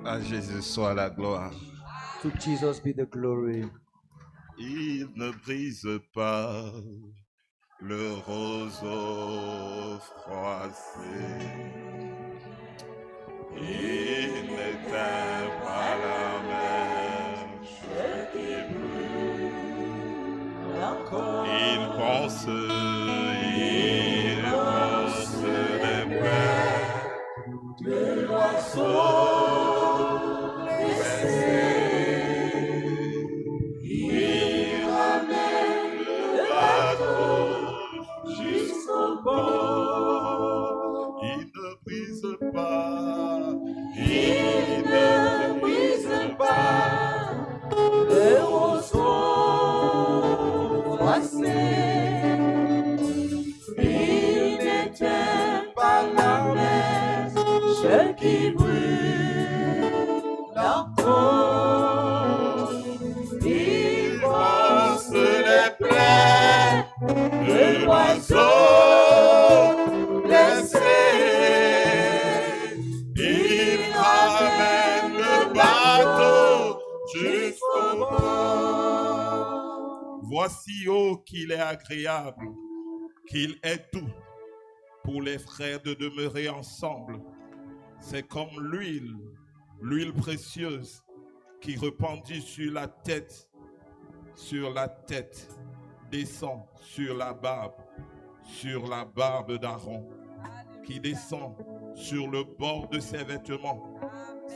À Jésus soit la gloire. To Jesus be the glory. Il ne brise pas le roseau froissé. Il n'éteint pas la mèche qui brûle encore. Il pense les plaies de l'oiseau blessé. Il ramène le bateau jusqu'au bord. Il ne brise pas, il ne brise pas le roseau froissé. Il n'éteint pas la mèche qui brûle encore. Il pense les plaies de l'oiseau blessé. Il ramène le bateau jusqu'au bord. Voici, oh, qu'il est agréable, qu'il est doux pour les frères de demeurer ensemble. C'est comme l'huile précieuse qui répandue sur la tête, descend sur la barbe d'Aaron, qui descend sur le bord de ses vêtements.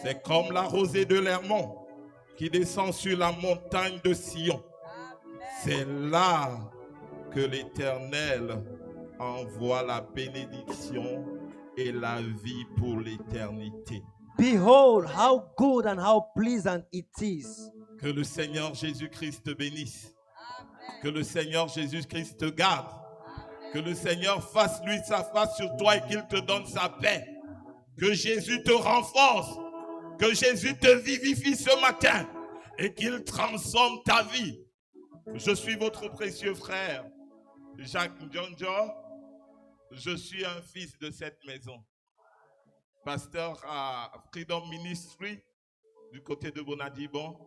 C'est comme la rosée de l'Hermon qui descend sur la montagne de Sion. C'est là que l'Éternel envoie la bénédiction et la vie pour l'éternité. Behold, how good and how pleasant it is. Que le Seigneur Jésus-Christ te bénisse. Que le Seigneur Jésus-Christ te garde. Que le Seigneur fasse lui sa face sur toi et qu'il te donne sa paix. Que Jésus te renforce. Que Jésus te vivifie ce matin et qu'il transforme ta vie. Je suis votre précieux frère, NJOH. Je suis un fils de cette maison. Pasteur à Freedom Ministry du côté de Bonadibon.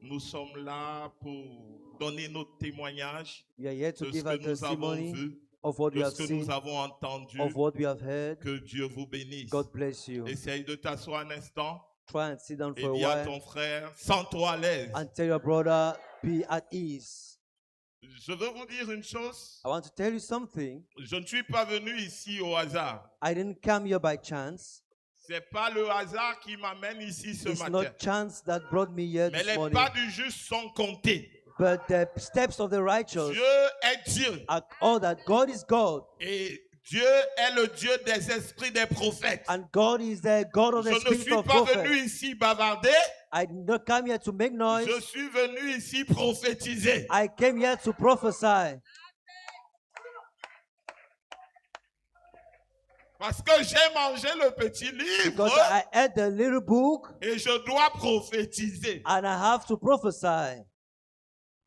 Nous sommes là pour donner notre témoignage We are here to de ce give que our nous avons testimony vu, of what we de have ce que seen, nous avons entendu. of what we have heard. Que Dieu vous bénisse. God bless you. Essaye de t'asseoir un instant Try and sit down et for a dis à while ton frère, sens-toi à l'aise. and tell your brother, be at ease. Je veux vous dire une chose. I want to tell you something. Je ne suis pas venu ici au hasard. I didn't come here by chance. C'est pas le hasard qui m'amène ici ce It's matin. not chance that brought me here Mais this les morning. pas du juste sont comptés. But the steps of the righteous Dieu est Dieu. are all that. God is God. Et Dieu est le Dieu des esprits des prophètes. And God is the God of Je the ne spirit suis of pas prophets. venu ici bavarder. I did not come here to make noise. Je suis venu ici prophétiser. I came here to prophesy. Parce que j'ai mangé le petit livre Because I had the little book et je dois prophétiser. and I have to prophesy.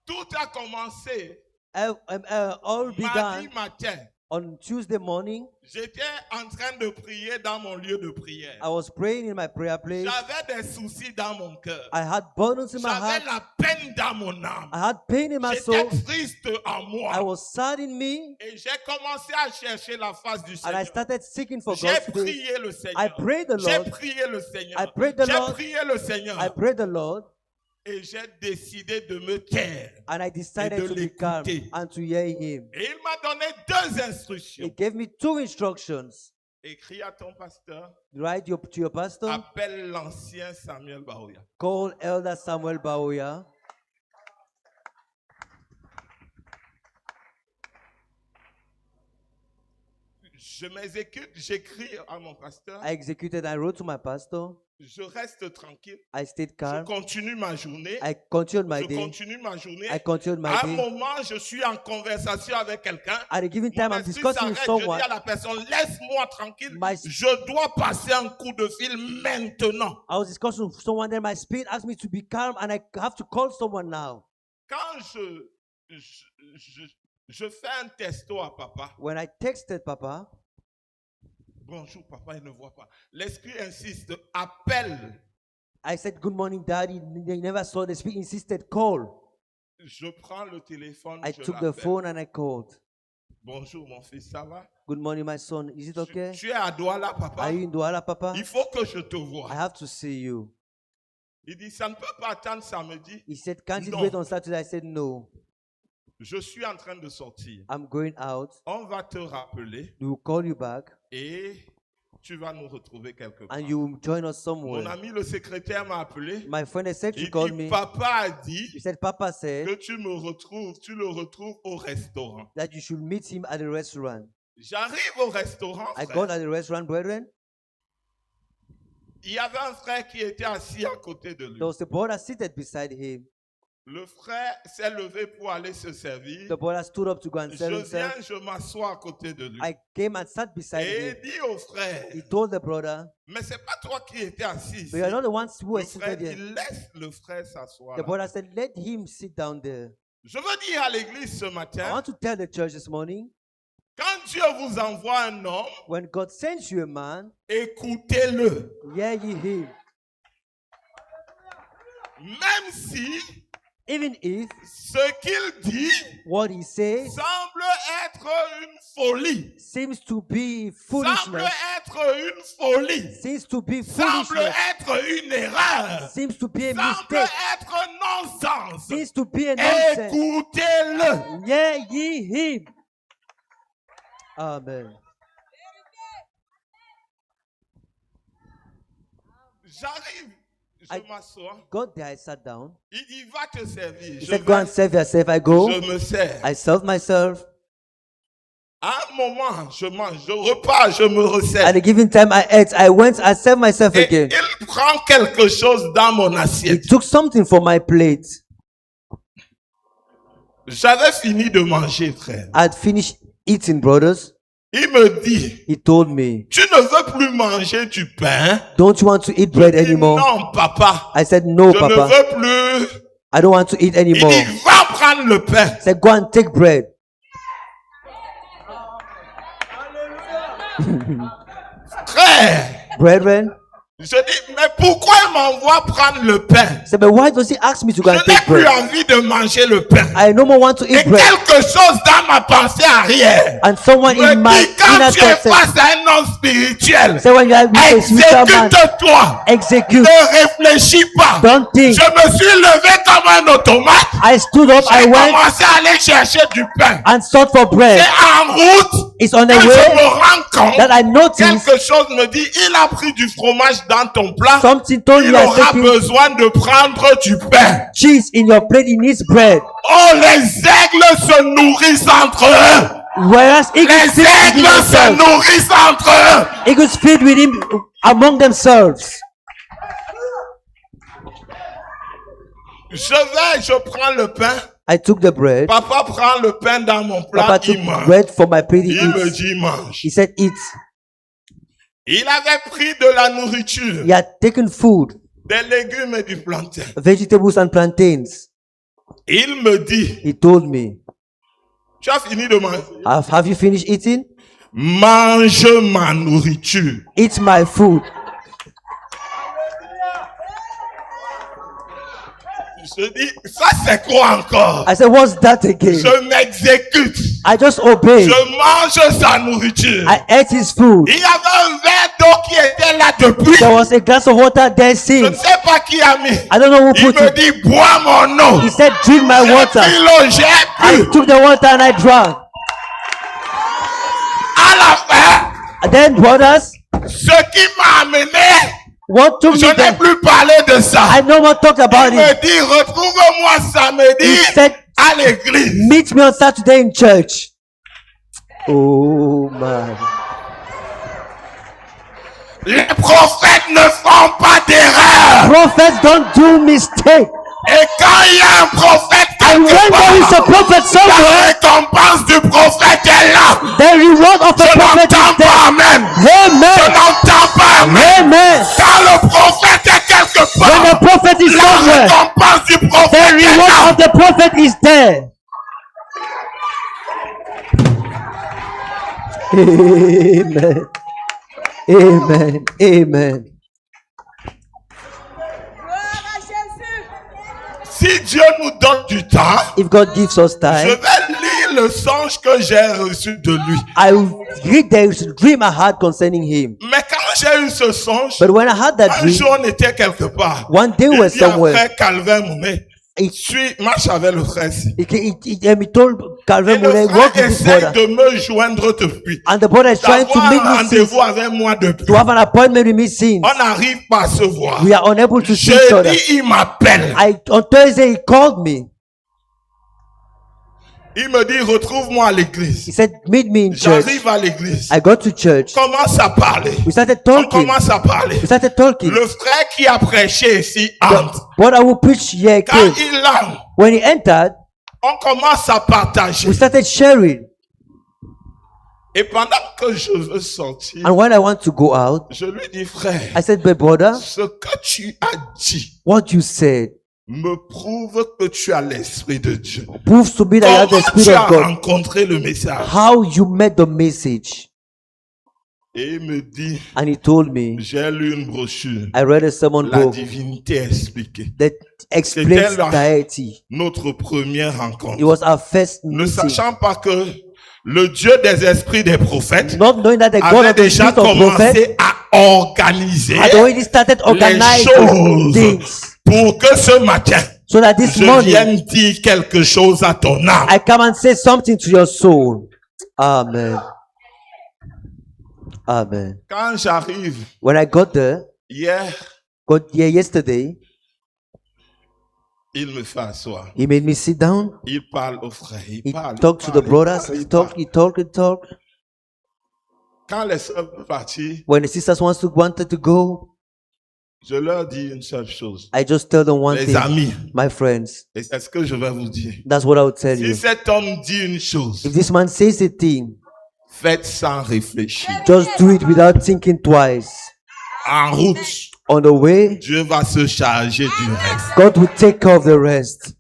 Tout a commencé All began mardi matin. on Tuesday morning. J'étais en train de prier dans mon lieu de prière. I was praying in my prayer place. J'avais des soucis dans mon cœur. I had burdens in my J'avais heart. la peine dans mon âme. I had pain in my J'étais soul. triste en moi. I was sad in me. Et j'ai commencé à chercher la face du And I Seigneur. started seeking for J'ai God's face. prié le Seigneur. I prayed the J'ai Lord. prié le Seigneur. I prayed the J'ai Lord. prié le Seigneur. I prayed the Lord. Et j'ai décidé de me taire. And I decided Et de to be calm l'écouter. and to hear him. Et il m'a donné 2 He instructions. gave me 2 instructions. Écris à ton pasteur. Write to your pastor. Appelle l'ancien Samuel Baoya. Call Elder Samuel Baoya. Je m'exécute, j'écris à mon pasteur. I executed, I wrote to my pastor. Je reste tranquille. I stayed Je calm. continue ma journée. I continued my Je day. continue ma journée. I continued my À un day. moment, je suis en conversation avec quelqu'un. At a given time, Mon I'm esprit discussing with s'arrête. Je someone. dis à la personne, laisse-moi tranquille. My- Je dois passer un coup de fil maintenant. I was discussing with someone, then my spirit asked me to be calm, and I have to call someone now. Quand je fais un testo à papa. When I texted Papa, Bonjour papa, il ne voit pas. L'esprit insiste, appelle I said, good morning, Daddy. They never saw the speak. Insisted, call. Je prends le téléphone, I je took the l'appelle. phone and I called. Bonjour mon fils, ça va? Good morning, my son. Is it okay? Tu es à Douala, papa? Are you in Douala, Papa? Il faut que je te I voie. have to see you. Il dit, ça ne peut pas attendre samedi. He said, can't it No. wait on Saturday? I said, no. Je suis en train de sortir. I'm going out. On va te rappeler We will call you back et tu vas nous retrouver quelque part. and you will join us Mon somewhere. ami le secrétaire m'a appelé. My friend, the secretary Il called dit, me. papa a dit He said, Papa said que tu le retrouves au restaurant. that you should meet him at the restaurant. J'arrive au restaurant, I frère. got at the restaurant, brethren. Il y avait un frère qui était assis à côté de lui. There was a brother seated beside him. Le frère s'est levé pour aller se servir. The brother stood up to go and serve Je viens, himself. je m'assois à côté de lui. I came and sat beside Et him. il dit au frère, He told the brother, mais c'est pas toi qui étais assis ici. but you are not the ones who Le were frère seated dit, here. laisse le frère s'asseoir. The là. brother said, let him sit down there. Je veux dire à l'église ce I matin, want to tell the church this morning, quand Dieu vous envoie un homme, when God sends you a man, écoutez-le. hear ye him. Même si Even if ce qu'il dit what he says semble être une folie, seems to be semble foolishness, être une folie, seems to be semble foolishness, être une erreur, seems to be a semble mistake, être nonsense, seems to be a nonsense, écoutez-le. hear ye him. Amen. J'arrive, je m'assois. Got there, I sat down. Il dit, va te servir. He Je said, go and vais, serve yourself. I go. je me sers. I serve myself. À un moment, je mange, je repars, je me resserre. At a given time, I ate. I went, I served myself Et again. il prend quelque chose dans mon He assiette. took something from my plate. J'avais fini de manger, frère. I'd finished eating, brothers. Il me dit, He told me, tu ne veux plus manger du pain? don't you want to eat bread Je dis, anymore? non, papa. I said, no, Je ne Papa. veux plus. I don't want to eat Il anymore. dit, va prendre le pain. He said, go and take bread. Frère, Brethren, je dis, mais pourquoi il m'envoie prendre le pain? he said, but why does he ask me to go Je and n'ai take plus bread? envie de manger le pain. I no more want to Et eat bread. quelque chose dans ma pensée arrière And someone me in my dit, quand inner tu es thought said, face à un homme spirituel, say when you are with a spiritual man, exécute-toi. execute. Ne réfléchis pas. Don't think. Je me suis levé comme un automate. I stood up, I J'ai went commencé à aller chercher du pain. and sought for bread. Et en route, It's on the quand je me way rends compte, that I noticed quelque chose me dit, il a pris du fromage dans ton plat. something told Il me I aura taking besoin de prendre du pain. cheese in your plate. He needs bread. Oh, les aigles se nourrissent entre eux. Whereas Les eagles feed within aigles se themselves. nourrissent entre eux. Eagles feed with him among themselves. Je prends le pain. I took the bread. Papa prend le pain dans mon plat, Papa took il mange. bread from my plate. He Il me eats. dit, mange. He said, eat. Il avait pris de la nourriture, He had taken food, des légumes et du plantain. vegetables and plantains. Il me dit, He told me, tu as fini de manger? have you finished eating? Mange ma nourriture. Eat my food. Je dis, ça c'est quoi encore? I said, what's that again? Je m'exécute. I just obeyed. Je mange sa nourriture. I ate his food. Il y avait un verre d'eau qui était là depuis. There was a glass of water there Je ne since. sais pas qui a mis. I don't know who Il put me it. dit, bois mon eau. He said, drink my J'ai water. pris l'eau, j'ai I bu. took the water and I drank. À la fin, And then, brothers, ce qui m'a amené, what took je me n'ai there? plus parlé de ça. I no more talk about Il it. me dit, retrouve-moi He samedi said, à l'église. meet me on Saturday in church. Oh my. Les prophètes ne font pas d'erreur. Prophets don't do mistake. Et quand il y a un prophète And quelque when there is a part, prophet la somewhere, récompense du prophète est là. the reward of Je a prophet n'entends is there. pas amen. Je Amen. n'entends pas amen. Amen. Quand le prophète est quelque When the part, prophet is la somewhere, récompense du the prophète est reward là. of the prophet is there. Amen. Amen. Amen. Si Dieu nous donne du temps, If God gives us je time, vais lire le songe que j'ai reçu de lui. I will read the dream I had concerning him. Mais quand j'ai eu ce songe, But when I had that un dream, jour on était quelque part. one day we Il were dit à somewhere. frère Calvin Mounet, He, marche avec le frère ici. he told Et Calvin le Monet, frère walk with this essaye brother. de me joindre depuis. And the brother is trying to D'avoir meet un me since, rendez-vous avec moi depuis. to have an appointment with me since. On n'arrive pas à se voir. We are unable to see each other. Jeudi, il m'appelle. On Thursday, he called me. Il me dit, retrouve-moi à l'église. He said, meet me in church. J'arrive à l'église. I go to church. On commence à parler. We started On talking. commence à parler. We started talking. Le frère qui a prêché ici The entre. brother who preached here Quand came. il entre, When he entered, on commence à partager. we started sharing. Et pendant que je veux sortir, And when I want to go out, je lui dis, frère, I said, but brother, ce que tu as dit what you said me prouve que tu as l'Esprit de Dieu. proves to me that you have the Comment tu Spirit as of God. rencontré le message? How you met the message. Et il me dit, And he told me, j'ai lu une brochure, I read a sermon La book divinité expliquée. that explains C'était la- deity. Notre première It rencontre. was our first Ne meeting. sachant pas que le Dieu des esprits des prophètes Not knowing that the God avait of the déjà Spirit of prophet commencé à organiser had already started les organizing choses things. pour que ce matin, So that this je morning, vienne dire quelque chose à ton âme. I come and say something to your soul. Amen. Amen. Quand j'arrive When I got there, yesterday, il me fait asseoir. he made me sit down. Il parle aux frères. He Il parle. talked to the brothers. He talked. Quand les sœurs veulent partir, When the sisters wanted to go, je leur dis une seule chose. I just tell them one Les thing, amis, my friends. et c'est ce que je vais vous dire. That's what I would tell Si you. cet homme dit une chose, If this man says a thing, faites sans réfléchir. just do it without thinking twice. En route, On the way, Dieu va se charger du reste. God will take care of the rest.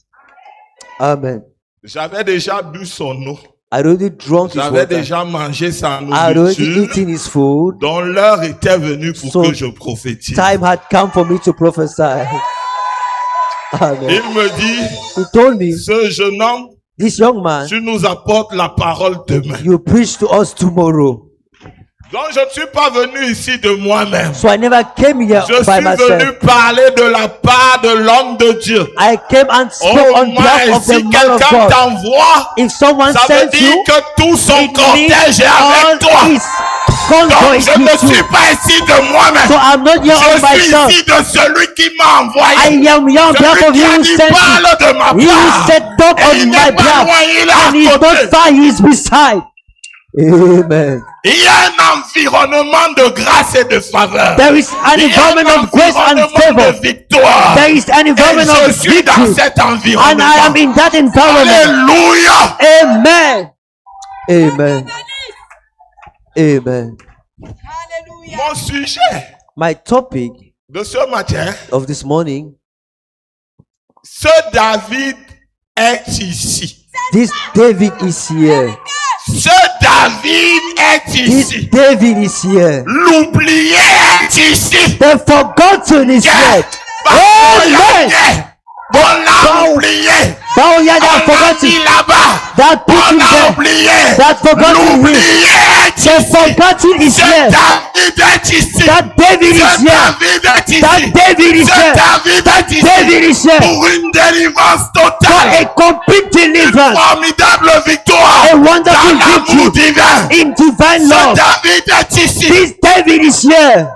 Amen. J'avais déjà bu son eau. I already drunk his J'avais water. déjà mangé sa I already nourriture. eaten his food. Dont l'heure était venue pour So, que je prophétise. Time had come for me to prophesy. Amen. Il me dit, He told me, ce jeune homme, this young man, tu nous apportes la parole demain. you preach to us tomorrow. Donc je ne suis pas venu ici de moi-même. So I never came here Je by suis myself. venu parler de la part de l'homme de Dieu. I came and spoke on behalf of the Si man of quelqu'un God. t'envoie, If someone ça veut sends dire you, que tout son it means cortège est all avec toi. his Donc convoy is je ne with suis you. pas ici de moi-même. So I'm not here on Je suis myself. ici de celui qui m'a envoyé. I am here on behalf Celui of qui you a who dit sent me. parle de ma He who part. said talk Et on il my n'est pas behalf. loin, il est And he's à not côté. far, he is beside. Amen. Il y a un environnement de grâce et de faveur. There is an Il y a environment un of grace and environnement favor. de victoire. There is an Et environment je of suis dans victory. cet And environnement. I am in that environment. Alléluia. Amen. Amen. Amen. Mon sujet My topic de ce matin, of this morning, ce David est ici. this David is here. Ce David est This ici. David is here. L'oublié est ici. The forgotten is here. Amen. On l'a oublié. Thou On yet l'a have forgotten. mis là-bas. That put On him l'a there. oublié. That forgotten him. L'oublié est The ici. forgotten is Ce here. David est ici. That David is Ce here. David est ici. That David is Ce here. David est ici. David is here. Pour une délivrance For totale. a complete deliverance. Formidable victoire. A wonderful Dans l'amour victory divin. in divine Ce love. David est ici. This David is here.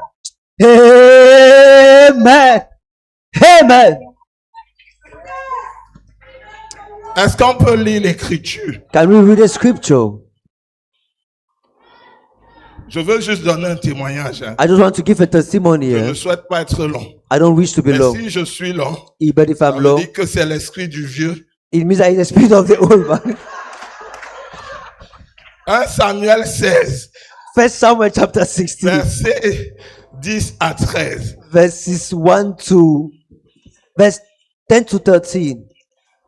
Amen. Amen. Est-ce qu'on peut lire l'écriture? Can we read the scripture? Je veux juste donner un témoignage. Hein. I just want to give a testimony Je here. ne souhaite pas être long. I don't wish to be Mais long. si je suis long, But if ça I'm veut long, dire que c'est l'esprit du vieux. it means that it's the spirit of the old man. 1 Samuel 16, First Samuel chapter 16, versets 10 à 13. verse 10 to 13.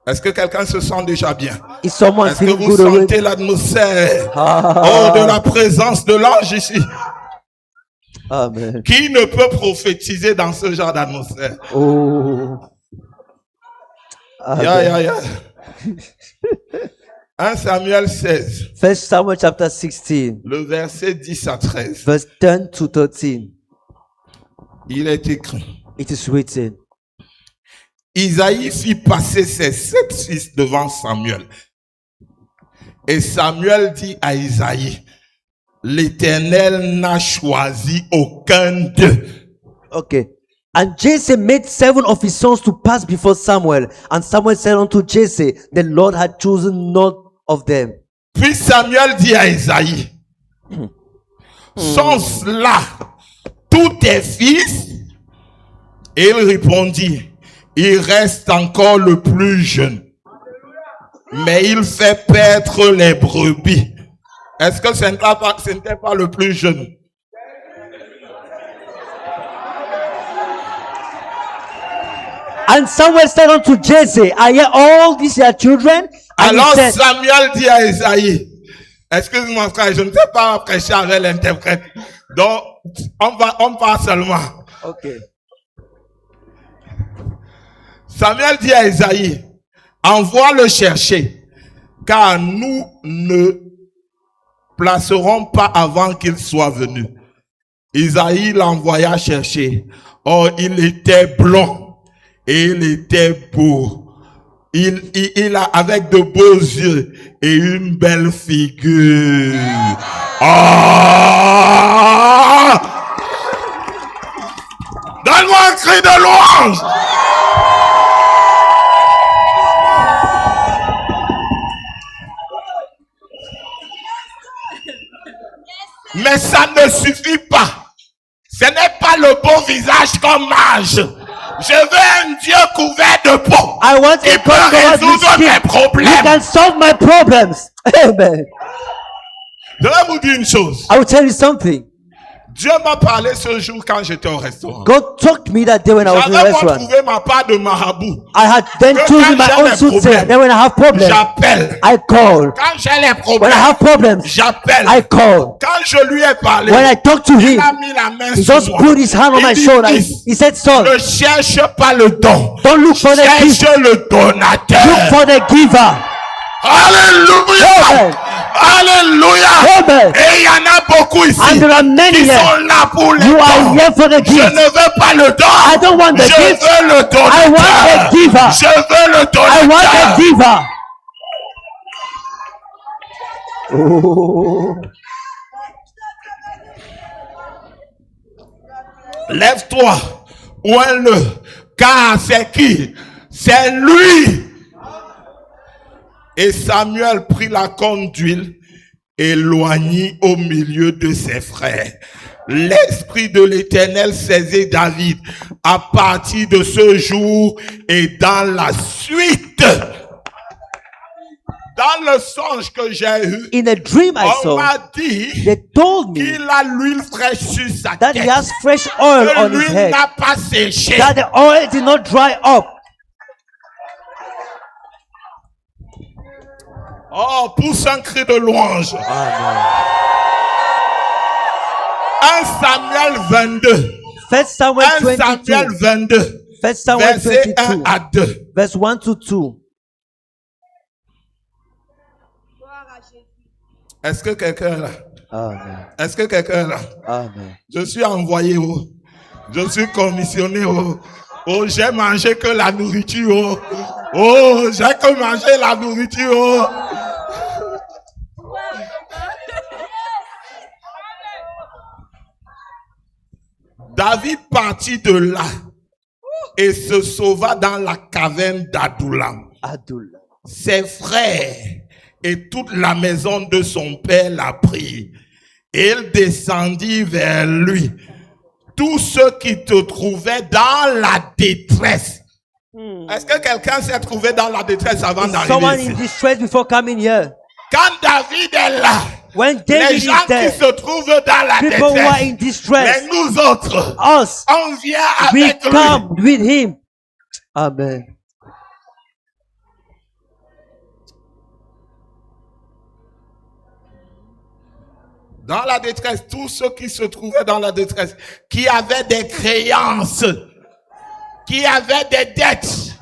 Est-ce que quelqu'un se sent déjà bien? Is someone Est-ce que feeling vous good already? sentez l'atmosphère Ah. de la présence de l'ange ici? Amen. Qui ne peut prophétiser dans ce genre d'atmosphère? Oh. Yeah. 1 Samuel 16, 1 Samuel chapter 16, le verset 10 à 13. verse 10 to 13. Il est écrit. It is written. Isaïe fit passer ses 7 fils devant Samuel. Et Samuel dit à Isaïe, l'Éternel n'a choisi aucun d'eux. Okay. And Jesse made 7 of his sons to pass before Samuel. And Samuel said unto Jesse, the Lord had chosen none of them. Puis Samuel dit à Isaïe, sont-ce là tous tes fils? Et il répondit, il reste encore le plus jeune, mais il fait paître les brebis. Est-ce que ce n'était pas le plus jeune? And Samuel said unto Jesse, are ye all these your children? And Alors he said, Samuel dit à Isaïe, excuse-moi frère, je ne sais pas prêcher avec l'interprète. Donc, on parle seulement. okay. Samuel dit à Isaïe, envoie le chercher, car nous ne placerons pas avant qu'il soit venu. Isaïe l'envoya chercher. Or, il était blond et il était beau. Il a avec de beaux yeux et une belle figure. Ah! Donne-moi un cri de louange. Mais ça ne suffit pas. Ce n'est pas le beau visage comme âge. Je veux un Dieu couvert de peau. I want qui a peut God with résoudre mes skin. problèmes. You can solve my problems. Amen. Je vais vous dire une chose. I will tell you something. Dieu m'a parlé ce jour quand j'étais au restaurant. God talked to me that day when I was in the J'avais restaurant. trouvé ma part de marabout. I had then Que chosen quand my j'ai own les soothsayer. problèmes, Then when I have problems, j'appelle. I call. Quand j'ai les When I problèmes, have problems, j'appelle. I call. Quand je lui ai parlé, When I talk to il him, a mis la main he sur just moi. put his hand on Il my dit, shoulder. fils, He said, son, ne cherche pas le don. don't look for the gift. Cherche le donateur. Look for the giver. Alléluia. Amen. Alléluia. Amen. Et il y en a beaucoup ici And there are many qui here. sont là pour les You are dons. here for the Je gift. ne veux pas le don. I don't want the Je gift. veux le donateur. I want the giver. Je veux le I want the donateur. giver. Oh. Lève-toi, ouin-le, car c'est qui? C'est lui. Et Samuel prit la corne d'huile et l'oignit au milieu de ses frères. L'esprit de l'Éternel saisit David à partir de ce jour et dans la suite. Dans le songe que j'ai eu, In a dream I on saw, m'a dit they told me qu'il a l'huile fraîche sur sa that tête. he has fresh oil Que on his l'huile head. n'a pas séché. That the oil did not dry up. Oh, pousse un cri de louange. Amen. 1 Samuel 22. 1 Samuel 1 Samuel 22. 22. 1 Samuel Verset 1 22. à 2. Verse 1 to 2. Est-ce que quelqu'un est là? Amen. Est-ce que quelqu'un est là? Amen. Je suis envoyé. Oh. Je suis commissionné. Oh, oh j'ai mangé que la nourriture. Oh, oh j'ai que mangé la nourriture. Oh. David partit de là et se sauva dans la caverne d'Adullam. Adullam. Ses frères et toute la maison de son père l'a pris. Et il descendit vers lui. Tous ceux qui te trouvaient dans la détresse. Est-ce que quelqu'un s'est trouvé dans la détresse avant Is someone d'arriver in ici? distress before coming here? Quand David est là, When les David gens is qui there, se trouvent dans la people who are in détresse, distress, mais nous autres, us, on vient we avec lui. come with him. Amen. Dans la détresse, tous ceux qui se trouvaient dans la détresse, qui avaient des créances, qui avaient des dettes,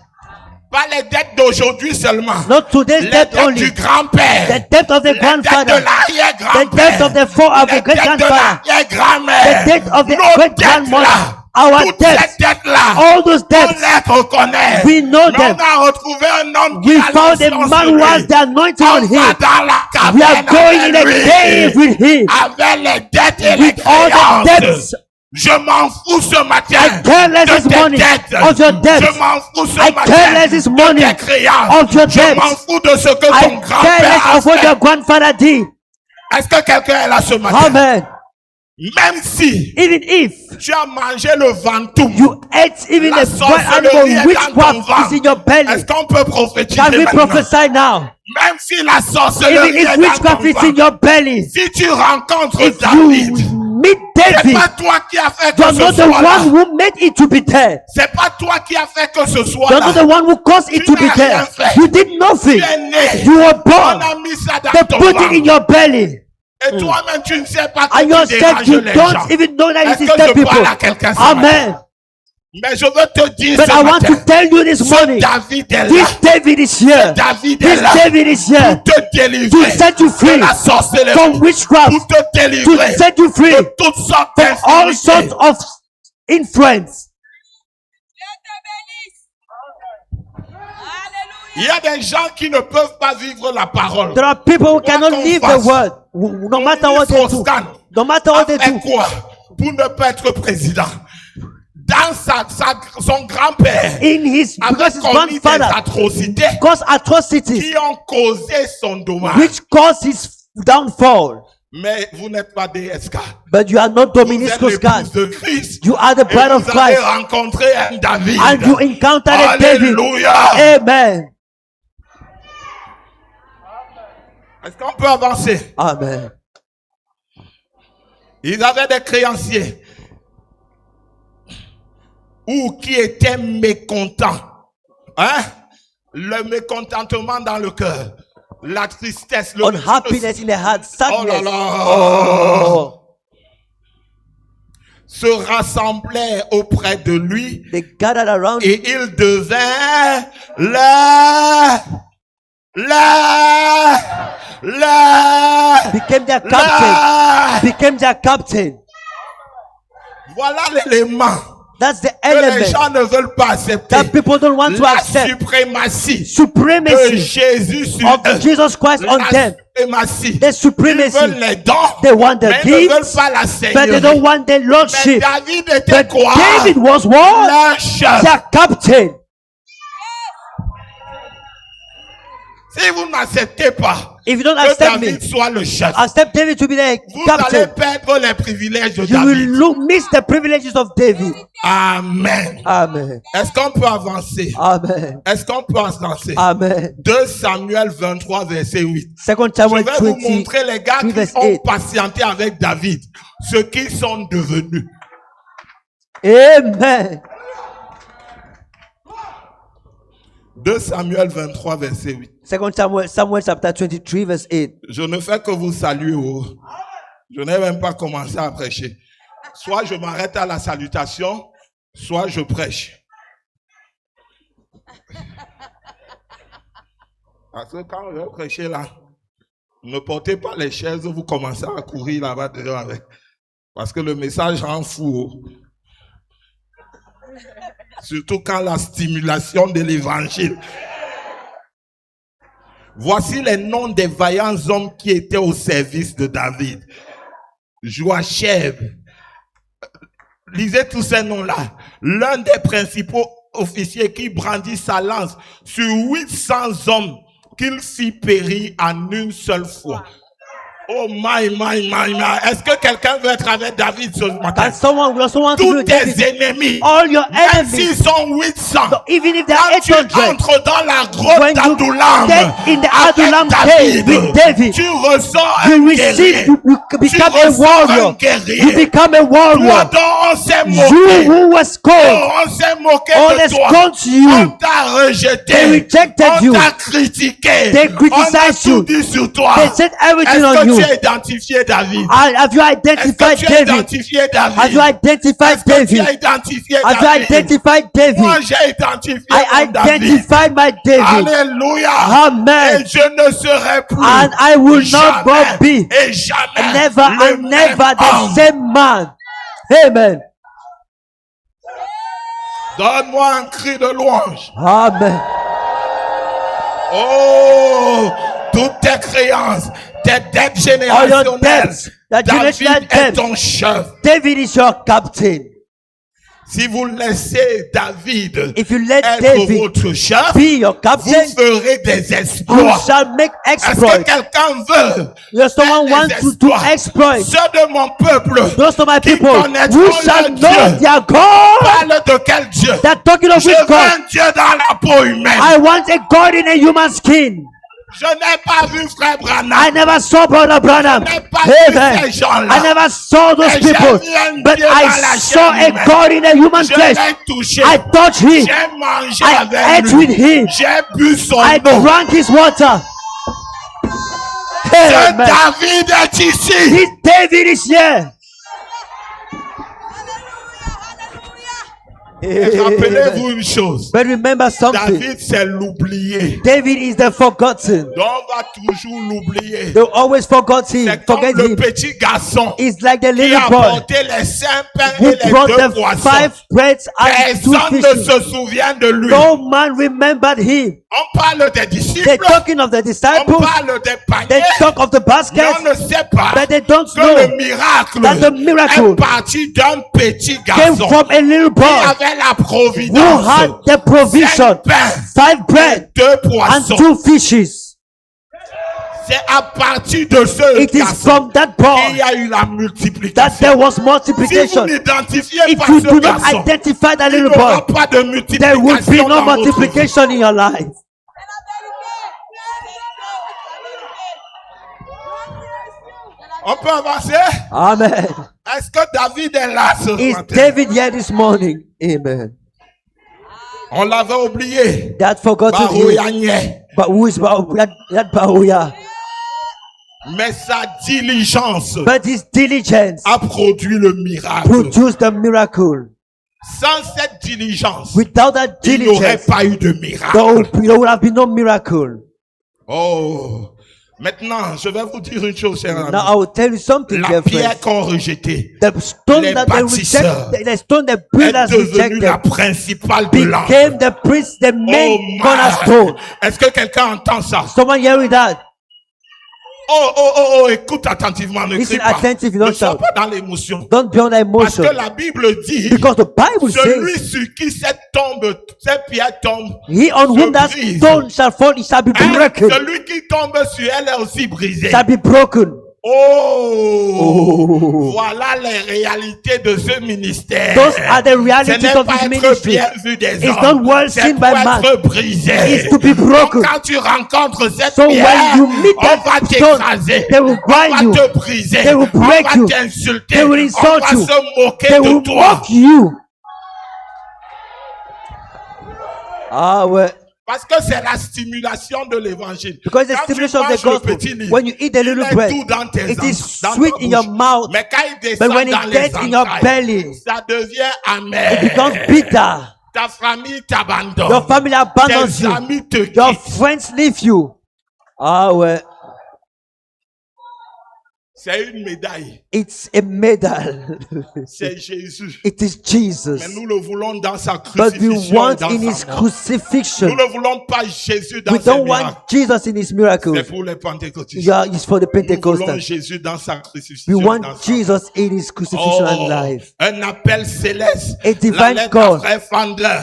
Pas les dettes d'aujourd'hui seulement. Not today's Les debt dettes only. du grand-père. The debt of the Les dettes de grandfather. The l'arrière-grand-père. debt of the Les great dettes de grandfather. l'arrière-grand-mère. The debt of the Nos great dettes grandmother. là. Our Toutes debts. ces dettes-là. All those On debts. les reconnaît. We know Mais them. on a retrouvé un homme qui We a found a l'onction man sur who lui. has the anointing On on va him. dans la We are caverne going in a avec cave lui. with him. Avec les dettes et les With all the créances. debts. Je m'en fous ce matin I care less de this tes morning dettes. of your debts. Je m'en fous ce I matin care less this morning de tes créances. of your Je m'en debts. fous de ce que ton I care grand-père less a of what fait. your grandfather did. Est-ce que quelqu'un est là ce matin? Amen. Même si Even if tu as mangé le ventoux, you ate even la a sorcellerie wild animal, est dans ton witchcraft ventre. is in your belly. Est-ce qu'on peut prophétiser Can we maintenant? prophesy now? Même si la Even sorcellerie if est dans witchcraft ton is in ventre, your belly, si tu rencontres if David, you meet c'est David, pas toi qui as fait you're que ce not the soit là. one who made it to be there. C'est pas toi qui as fait que ce soit You're là. not the one who caused it Tu to be n'as rien there. fait. You did nothing. Tu es né. You were On born. a mis ça dans They ton put it in ventre. your belly. Et toi-même, tu ne sais pas que And tu yourself, déranges you les gens. don't even know that Est-ce it que is je the parle people. à quelqu'un ce matin? Amen. Mais je veux te dire But ce I want matin, to tell you this ce morning, David est là. this David is here. David est This là. David is here Pour te to délivrer set you de free la sorcellerie. from witchcraft, Pour te to délivrer set you free de toutes sortes from all sorts d'infirmités. of influence. Il y a des gens qui ne peuvent pas vivre la parole. There are people who Quoi cannot qu'on live the fasse, word, no matter what they do. No matter what they a fait do. quoi pour ne pas être président? Dans son grand-père In his, avait because his commis des grandfather atrocités caused atrocities qui ont causé son dommage. which caused his downfall. Mais vous n'êtes pas des SK. But you are not Vous Dominique êtes l'épouse Koskan. de Christ. You are the Et bride of vous avez Christ. rencontré un David. And you encountered a David. Alléluia. Amen. Est-ce qu'on peut avancer? Amen. Ils avaient des créanciers ou qui étaient mécontents. Hein? Le mécontentement dans le cœur. La tristesse. Le Unhappiness in the heart. Oh là Sadness. là. Oh. Se rassemblaient auprès de lui They gathered around him. et il devint Became their captain. Became their captain. Voilà l'élément That's the que les element gens ne veulent pas accepter. that people don't want to La accept. suprématie de Supremacy Jésus sur of eux. Jesus Christ on La them. suprématie. The Ils supremacy. veulent les dons, They want the mais ils ne veulent gifts, pas la but they seigneurie. don't want the Mais lordship. David était But quoi? David was what? Leur chef. Their captain. Si vous n'acceptez pas If you don't que accept me, David soit le chef, accept David to be the vous allez captain. perdre les privilèges de You will David. miss the privileges of David. Amen. Amen. Est-ce qu'on peut avancer? Amen. Est-ce qu'on peut avancer? Amen. 2 Samuel 23, verset 8. Second Je Samuel vais vous 20. montrer les gars qui verse ont 8. patienté avec David, ce qu'ils sont devenus. Amen. 2 Samuel 23, verset 8. Second Samuel chapter 23 verse 8. Je ne fais que vous saluer. Oh. Je n'ai même pas commencé à prêcher. Soit je m'arrête à la salutation, soit je prêche. Parce que quand je vais prêcher là, ne portez pas les chaises, vous commencez à courir là-bas dehors avec. Parce que le message rend fou. Oh. Surtout quand la stimulation de l'évangile. Voici les noms des vaillants hommes qui étaient au service de David. Joacheb. Lisez tous ces noms-là. L'un des principaux officiers qui brandit sa lance sur 800 hommes qu'il fit périr en une seule fois. Oh my. Est-ce que quelqu'un veut être avec David ce matin? And someone to Tous be tes David. ennemis, All your même enemies. s'ils sont 800, So even if they quand are tu 800, entres dans la grotte when you d'Adullam get in the avec Adullam cave with David, tu ressors un you guerrier. receive, you become Tu a ressors un warrior. guerrier. You become a Toi warrior. dont on s'est You moqué. who was called, On s'est moqué all de has toi. gone to On you. t'a rejeté. They rejected On you. t'a critiqué. They On a criticized tout you. dit sur toi. They said everything Est-ce on que you. tu as identifié David? Have you Est-ce que identified tu as David? identifié David? Have you identified Est-ce que tu David? as identifié Have you David? identified David? Moi, j'ai identifié I mon David. identified my David. Alléluia. Amen. Et je ne serai plus And I will not jamais be et jamais never le and never même the homme. same man. Amen. Donne-moi un cri de louange. Amen. Oh, toutes tes créances, tes dettes All your générationnelles. debts, the generational David est debts. ton chef. David is your captain. Si vous laissez David If you let être David votre chef, be your vous captain, ferez des you exploits. shall make Est-ce que exploits. quelqu'un veut If someone faire wants des to do exploits? exploits, Ceux de mon peuple those of my qui people connaîtront who leur shall know Dieu their God, parlent de quel Dieu? they're talking of Je which veux God. un Dieu dans la peau humaine. I want a God in a human skin. Je n'ai pas vu frère Branham. I never saw Brother Branham. Je n'ai pas vu Amen. ces gens-là. I never saw those Mais j'ai people. vu un But Dieu I dans la saw chair a humaine. God in a human Je flesh. l'ai touché. I touched him. J'ai mangé I avec ate lui. with him. J'ai bu son I eau. drank his water. Ce Amen. David est ici. This David is here. Et rappelez-vous une chose. But remember something. David, c'est l'oublié. David is the forgotten. Donc on va toujours l'oublier. They always forgot him. C'est comme Forget le him. petit garçon It's like the qui little a boy apporté les 5 pains who et les brought 2 the poissons. 5 breads and 2 Personne ne fishes. se souvient de lui. No man remembered him. On parle des disciples. They're talking of the On disciples. parle des paniers. They talk of the Mais baskets. on ne sait pas But they don't que le know miracle that the miracle est parti d'un petit came garçon from a little qui boy avait la who providence. had the provision. 5 pains 5 bread et 2 and poissons. 2 fishes. C'est à partir de ce It is garçon from that qu'il boy y a eu la that multiplication. there was Si vous multiplication. n'identifiez If pas you ce do not garçon, identify that il n'y little aura boy, pas de there will be multiplication no dans votre vie. multiplication in your life. On peut avancer? Amen. Est-ce que David est là ce Is matin? David here this morning? Amen. On l'avait oublié. That forgotten him. Baroyanye. But who is that Bahuya? Mais sa diligence But his diligence a produit le miracle. produced the miracle. Sans cette diligence, Without that il n'y aurait diligence, pas eu de miracle. there would have been no miracle. Oh, maintenant, je vais vous dire une chose, cher Now ami. I will tell you something, La dear pierre friends. qu'ont rejetée The stone les that they bâtisseurs rejected, the stone the est builders devenue la rejected, principale de l'âme. became the priest, the main Oh, cornerstone. est-ce que quelqu'un entend ça? Someone hearing that? Oh, écoute attentivement, ne crie Listen pas. attentively, Ne don't sois shout. pas dans l'émotion. Don't be on Parce emotion. que la Bible dit, Because the Bible celui says, sur qui cette pierre tombe, he on whom that brise. stone shall fall, it shall be hein, broken. celui qui tombe sur elle est aussi brisé. Shall be broken. Oh, voilà les réalités de ce ministère. Those are the Ce realities n'est of pas this être ministry. bien vu des It's hommes. not well C'est seen pour by man. être brisé. It's to be broken. Donc, quand tu rencontres cette So pierre, when you meet on that va stone, t'écraser. they will On grind va you. te briser. They will On break va you. t'insulter. They will On insult va you. se moquer They de will toi. mock you. Ah ouais. Parce que c'est la stimulation de l'évangile. Because the Quand tu stimulation of the manges le gospel, petit livre, when you eat the il little est bread, doux dans tes it is dans ta sweet in your bouche. mouth. Mais quand il descend But when dans it les gets in your entrailles, belly, ça devient amer. it becomes bitter. Ta famille t'abandonne. Your family abandons Tes you. amis te Your quittent. friends leave you. Ah ouais. C'est une médaille. It's a medal. C'est Jésus. It is Jesus. Mais nous le voulons dans sa But we crucifixion want et dans in sa his mort. crucifixion. Nous ne voulons pas Jésus dans We ses don't miracles. want Jesus in his miracles. C'est pour les pentecôtistes. Yeah, it's for the Nous voulons Pentecostals. Jésus dans sa We crucifixion. want dans sa Jesus in his crucifixion and life. Un appel céleste. A divine La lettre call. à Frère Fandler,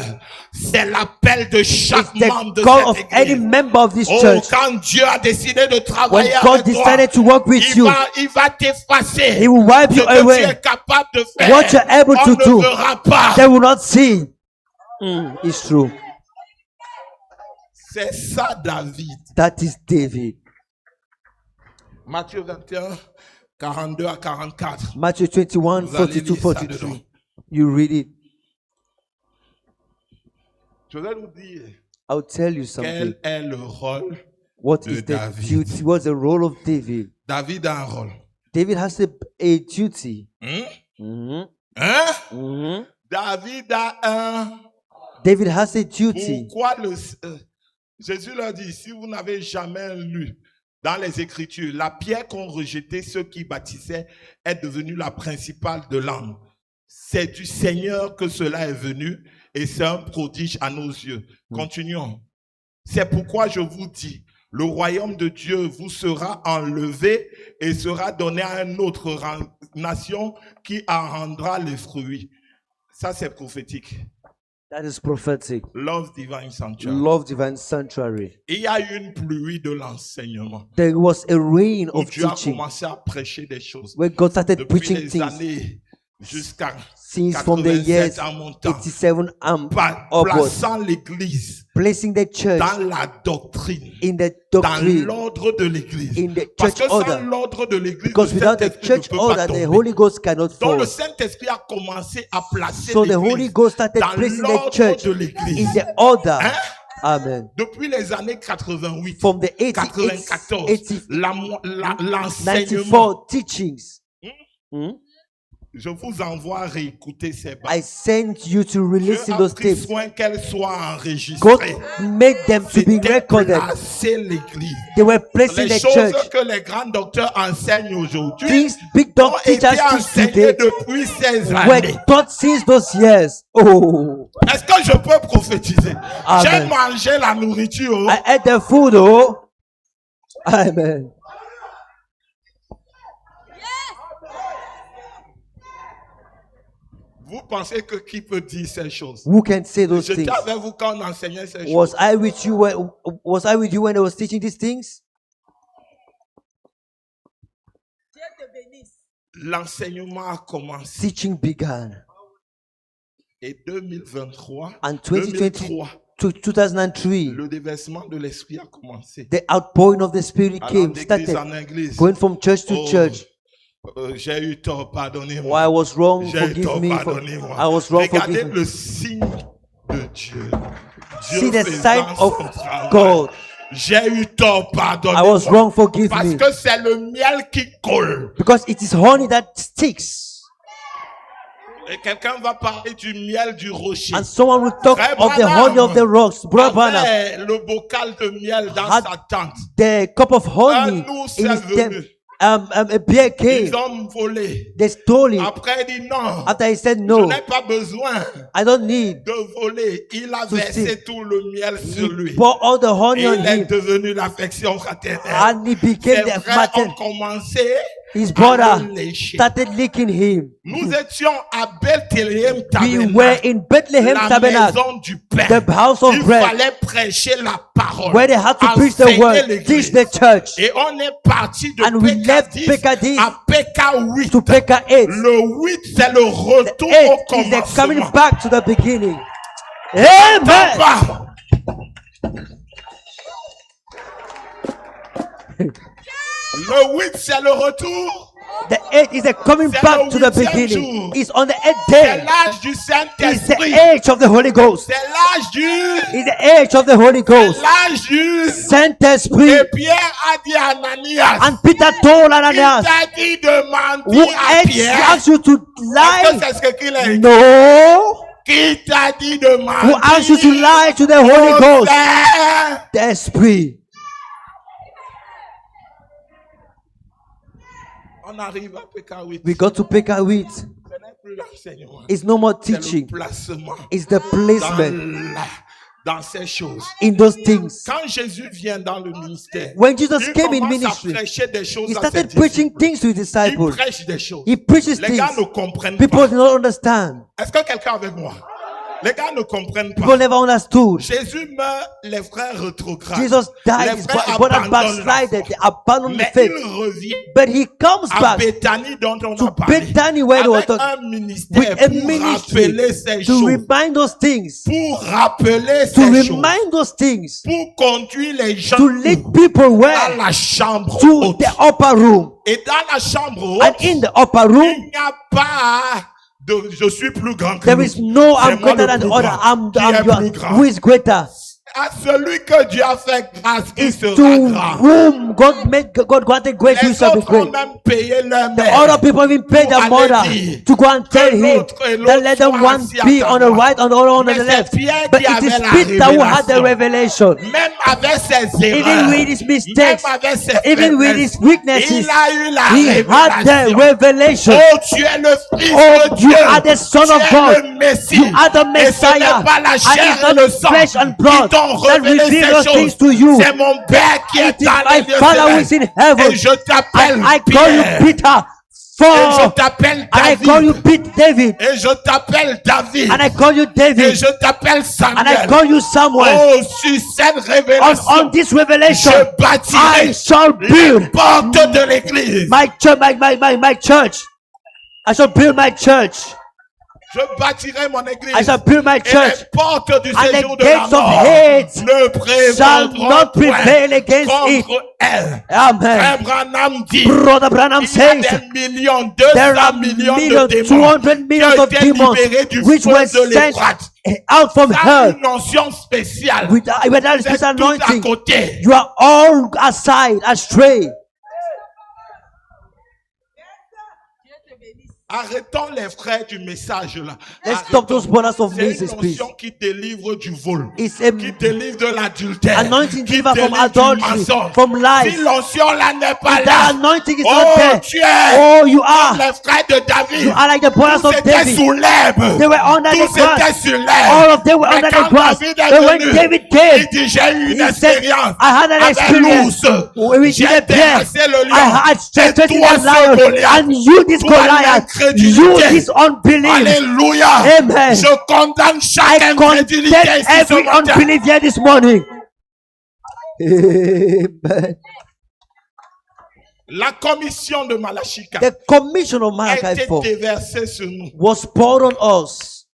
c'est l'appel de chaque It's membre the de call of cette any église. member of this Oh, church. quand Dieu a décidé de When travailler God avec toi, decided to work with you, il va t'effacer. He will wipe Ce you que tu es away. capable de faire, What you're able on to ne do, verra pas. they will not see. It's true. C'est ça, David. That is David. Matthieu 21, 42 à 44. Matthew 21, Vous allez 42, lire ça 43. dedans. You read it. Je vais vous dire I'll tell you something. quel est le rôle What de is the David. duty? What's the role of David? David a un rôle. David has a duty. Hein? Mhm. Hein? Mhm. David a un. David has a duty. Pourquoi Jésus leur dit, si vous n'avez jamais lu dans les Écritures, la pierre qu'ont rejeté ceux qui bâtissaient est devenue la principale de l'âme. C'est du Seigneur que cela est venu et c'est un prodige à nos yeux. Continuons. C'est pourquoi je vous dis, le royaume de Dieu vous sera enlevé et sera donné à une autre nation qui en rendra les fruits. Ça, c'est prophétique. That is prophetic. Love Divine Sanctuary. Love Divine Sanctuary. Il y a eu une pluie de l'enseignement. There was a rain Où of Dieu a teaching commencé à prêcher des choses. where God started Depuis preaching les things années jusqu'à since from the years 87 en montant. 87 upward, Plaçant l'église placing the church dans la doctrine. in the Dans doctrine, l'ordre de l'église. in the Parce church que sans order. l'ordre de l'église, Because le without the Saint-Esprit church ne peut pas order, the tomber. Holy Ghost cannot Donc fall. le Saint-Esprit a commencé à placer So the Holy l'église Ghost started dans placing the l'ordre church de l'église. in the order. Hein? Amen. Depuis les années 88, From the 94, 80, l'enseignement. 94 teachings. Hmm? Je vous envoie réécouter ces I sent you to Dieu re-listen a those pris tapes. soin qu'elles soient God enregistrées. made them to be C'était recorded. placer l'église. They were placing Les the choses church. que les grands docteurs enseignent aujourd'hui Things big ont dog été teachers teach enseignées today depuis ces were années. taught since those years. Oh, Est-ce que je peux prophétiser? Amen. J'ai mangé la nourriture. Oh. I ate the food. Oh, amen. Vous pensez que qui peut dire ces choses? Who can say those J'étais things? avec vous quand on enseignait ces choses. Was I with you when I was teaching these things? L'enseignement a commencé. Teaching began. Et 2023, And 2003, to 2003, le déversement de l'esprit a commencé. the outpouring of the Spirit Allant came, d'église started en église. going from church to Oh, church. J'ai eu tort, Why I pardonnez-moi. was wrong, J'ai eu forgive tort, me. pardonnez-moi. I was wrong, Regardez forgive me. le signe de Dieu. See the faisant sign of son travail. God. J'ai eu tort, I pardonnez-moi. was wrong, forgive Parce me. que c'est le miel qui colle. Because it is honey that sticks. Et quelqu'un va parler du miel du rocher. And someone will talk Frère of the Branham honey of the rocks. Brother Branham, avait le bocal de miel dans had sa tente. the cup of honey Un ours in est his venu. tent. A bear came. Ils ont volé. They stole it. Après, il dit non. After he said Je no, n'ai pas besoin I don't need. de voler. Il a To versé steal. tout le miel sur He lui. poured all the Et honey on il est him. devenu l'affection fraternelle. And he became Ses the frères ont matin. commencé His à brother le lécher. started licking him. Nous étions à Bethléem We were Tabernacle, in Bethlehem la Tabernacle, maison du pain. the house of Il bread, fallait prêcher la parole, where they had to preach the enseigner word, l'église. teach the church. Et on est parti de And we left PK10 PK10 à PK8. to PK 8. Le 8, c'est le retour au 8 is the coming commencement. back to the beginning. T'entends Amen. pas? Le 8, c'est le retour. The 8 is the coming C'est back le to the 8e beginning. jour. It's on the 8th C'est day. l'âge du It's the Saint-Esprit. age of the Holy Ghost. C'est l'âge du... It's the age of the Holy Ghost. L'âge du... Saint Et Esprit. Pierre a dit à Ananias, And Peter told il Ananias, t'a dit de who mentir à Pierre. asked you to Est-ce que lie? c'est ce qu'il a dit? No. Qui t'a dit de Who mentir? asked you to lie to the Holy Au Ghost? Père. The Esprit. On arrive à PK8. We got to pick our wheat. Ce n'est plus l'enseignement. It's no more C'est le teaching. placement It's the placement dans ces choses. in those things. Quand Jésus vient dans le ministère, When Jesus il came in commence ministry, à prêcher des choses he à ses started disciples. preaching things to his Il disciples. prêche des choses. He preaches Les gars ne things. comprennent People pas. do not understand. Est-ce que quelqu'un est avec moi? Les gars ne comprennent People pas. never understood. Jésus meurt, les frères rétrogradent. Jesus died, Les his frères brother abandonnent la backslided, foi. they abandoned the Mais faith. il revient But he comes à back Béthanie dont on to a parlé. Bethany where they were Avec talking, un with ministère a pour ministry rappeler ces to choses. remind those things, Pour rappeler to ces choses. remind those things, Pour conduire les gens to lead people dans where? la chambre To haute. the upper room. Et dans la chambre And haute, in the upper room, il n'y a pas de je suis plus grand que there lui. is no C'est I'm moi greater le than the plus other. grand. I'm Qui est plus yours. grand? Who is greater? À celui que Dieu a fait grâce, qui is sera to grand. whom God granted grace, who Les shall be autres ont great. même payé leur The mère other people even paid pour their aller mother dire to go and tell que him l'autre et that l'autre let them soient one assis à be ta on the droite. right and the other on Mais the c'est left. Pierre But qui it avait is la Peter who had the révélation. revelation. Même avec ses Even erreurs, with his même mistakes, avec ses even with his faiblesses, weaknesses, il a eu la he had the révélation. revelation. Oh, tu es le Fils Oh, de Dieu. you are the Son Tu of es God. le Messie. You are the Et ce Messiah. n'est pas la And chair it's et not le sang flesh and qui blood t'ont that révélé reveal ces those choses. things to you. C'est mon Père qui est It is dans my les lieux Father who is célestes. in heaven. Et je t'appelle And I call you Pierre. Peter. Et For je t'appelle and I call you David. David. Et je t'appelle David. And I call you Et David. je t'appelle And I Samuel. call you Samuel. Oh, sur cette révélation, On this revelation, je bâtirai I shall les build portes de l'église. my church. My church. I shall build my church. Je bâtirai mon église. I shall build my Et church. les portes du And séjour the de la gates of mort hate ne shall prévaudront not prevail point against it. contre elle. Amen. Frère Branham dit, Brother Branham il y a says des millions, there 200 are millions de millions, démons 200 qui millions ont of été demons libérés du which feu were de sent l'Euphrate. out from Ça, hell une notion spéciale. without a Vous êtes special tous à anointing. côté. You are all aside, astray. Arrêtons les frères du message là. Let's stop those brothers of C'est une messages, please. notion qui délivre du vol, It's a qui délivre de l'adultère, anointing qui deliver from délivre du adultery, mensonge. from lies. Si l'onction là n'est pas If là, that anointing is oh, not there, tu es oh, you comme are. les frères de David. You are like the brothers Tous of étaient David. sous l'herbe. They were under Tous the grass. étaient sur All l'herbe. of them were Mais under quand the grass. David est But when venu, David came, il dit, j'ai eu une he said, expérience I had an avec experience l'ours. with J'ai the bear. terrassé le lion. I had Et strengthened toi, the ce lion. Goliath. And you, this Toi, Goliath, you, l'incrédulité. this unbelief. Alléluia. Amen. Je condamne chaque I incrédulité condemn ici ce every matin. unbelief here this morning. Amen. La commission de Malachie 4 The commission of a Malachi été 4 déversée sur nous. was poured on us.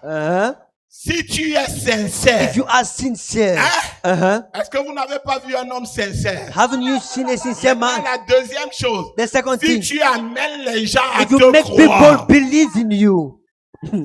Hein? Si tu es sincère, If you are sincere, est-ce que vous n'avez pas vu un homme sincère? haven't you seen a sincere Maintenant, man? la deuxième chose, The second si thing, tu amènes les gens à if you te make croire, people believe in you,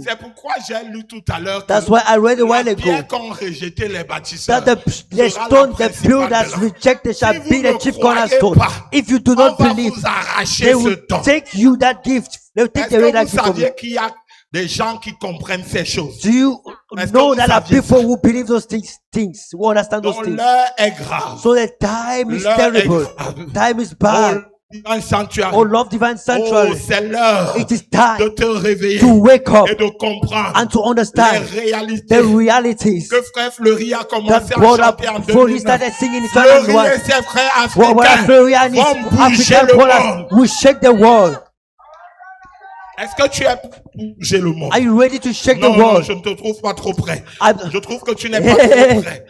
c'est pourquoi j'ai lu tout à l'heure que that's why I read a while la ago pierre qu'ont rejeté les bâtisseurs that the sera stone la the principale builders de la- rejected shall Si vous be ne the chief croyez cornerstone. pas, If you do on not va believe, vous arracher they ce will don. take you that gift. They will take Est-ce away que that vous gift from you. saviez qu'il y a des gens qui comprennent ces choses? Do you Est-ce que know vous that there are saviez people ça? who believe those things, who understand those Donc things? l'heure est grave. So the time is L'heure est terrible. grave. Time is bad. Divine Sanctuary. Oh, love divine Oh, sanctuary. c'est l'heure It is de time te réveiller to wake up et de comprendre and to les understand réalités the realities que frère Fleury a that commencé à brother chanter en Fleury 2009. started singing in Fleury 2001. et ses frères What africains Fleury and his vont bouger African le brothers monde. will shake the world. Est-ce que tu es pour bouger le monde? Are you ready to shake the Non, non, world? je ne te trouve pas trop prêt. I'm- Je trouve que tu n'es pas trop prêt.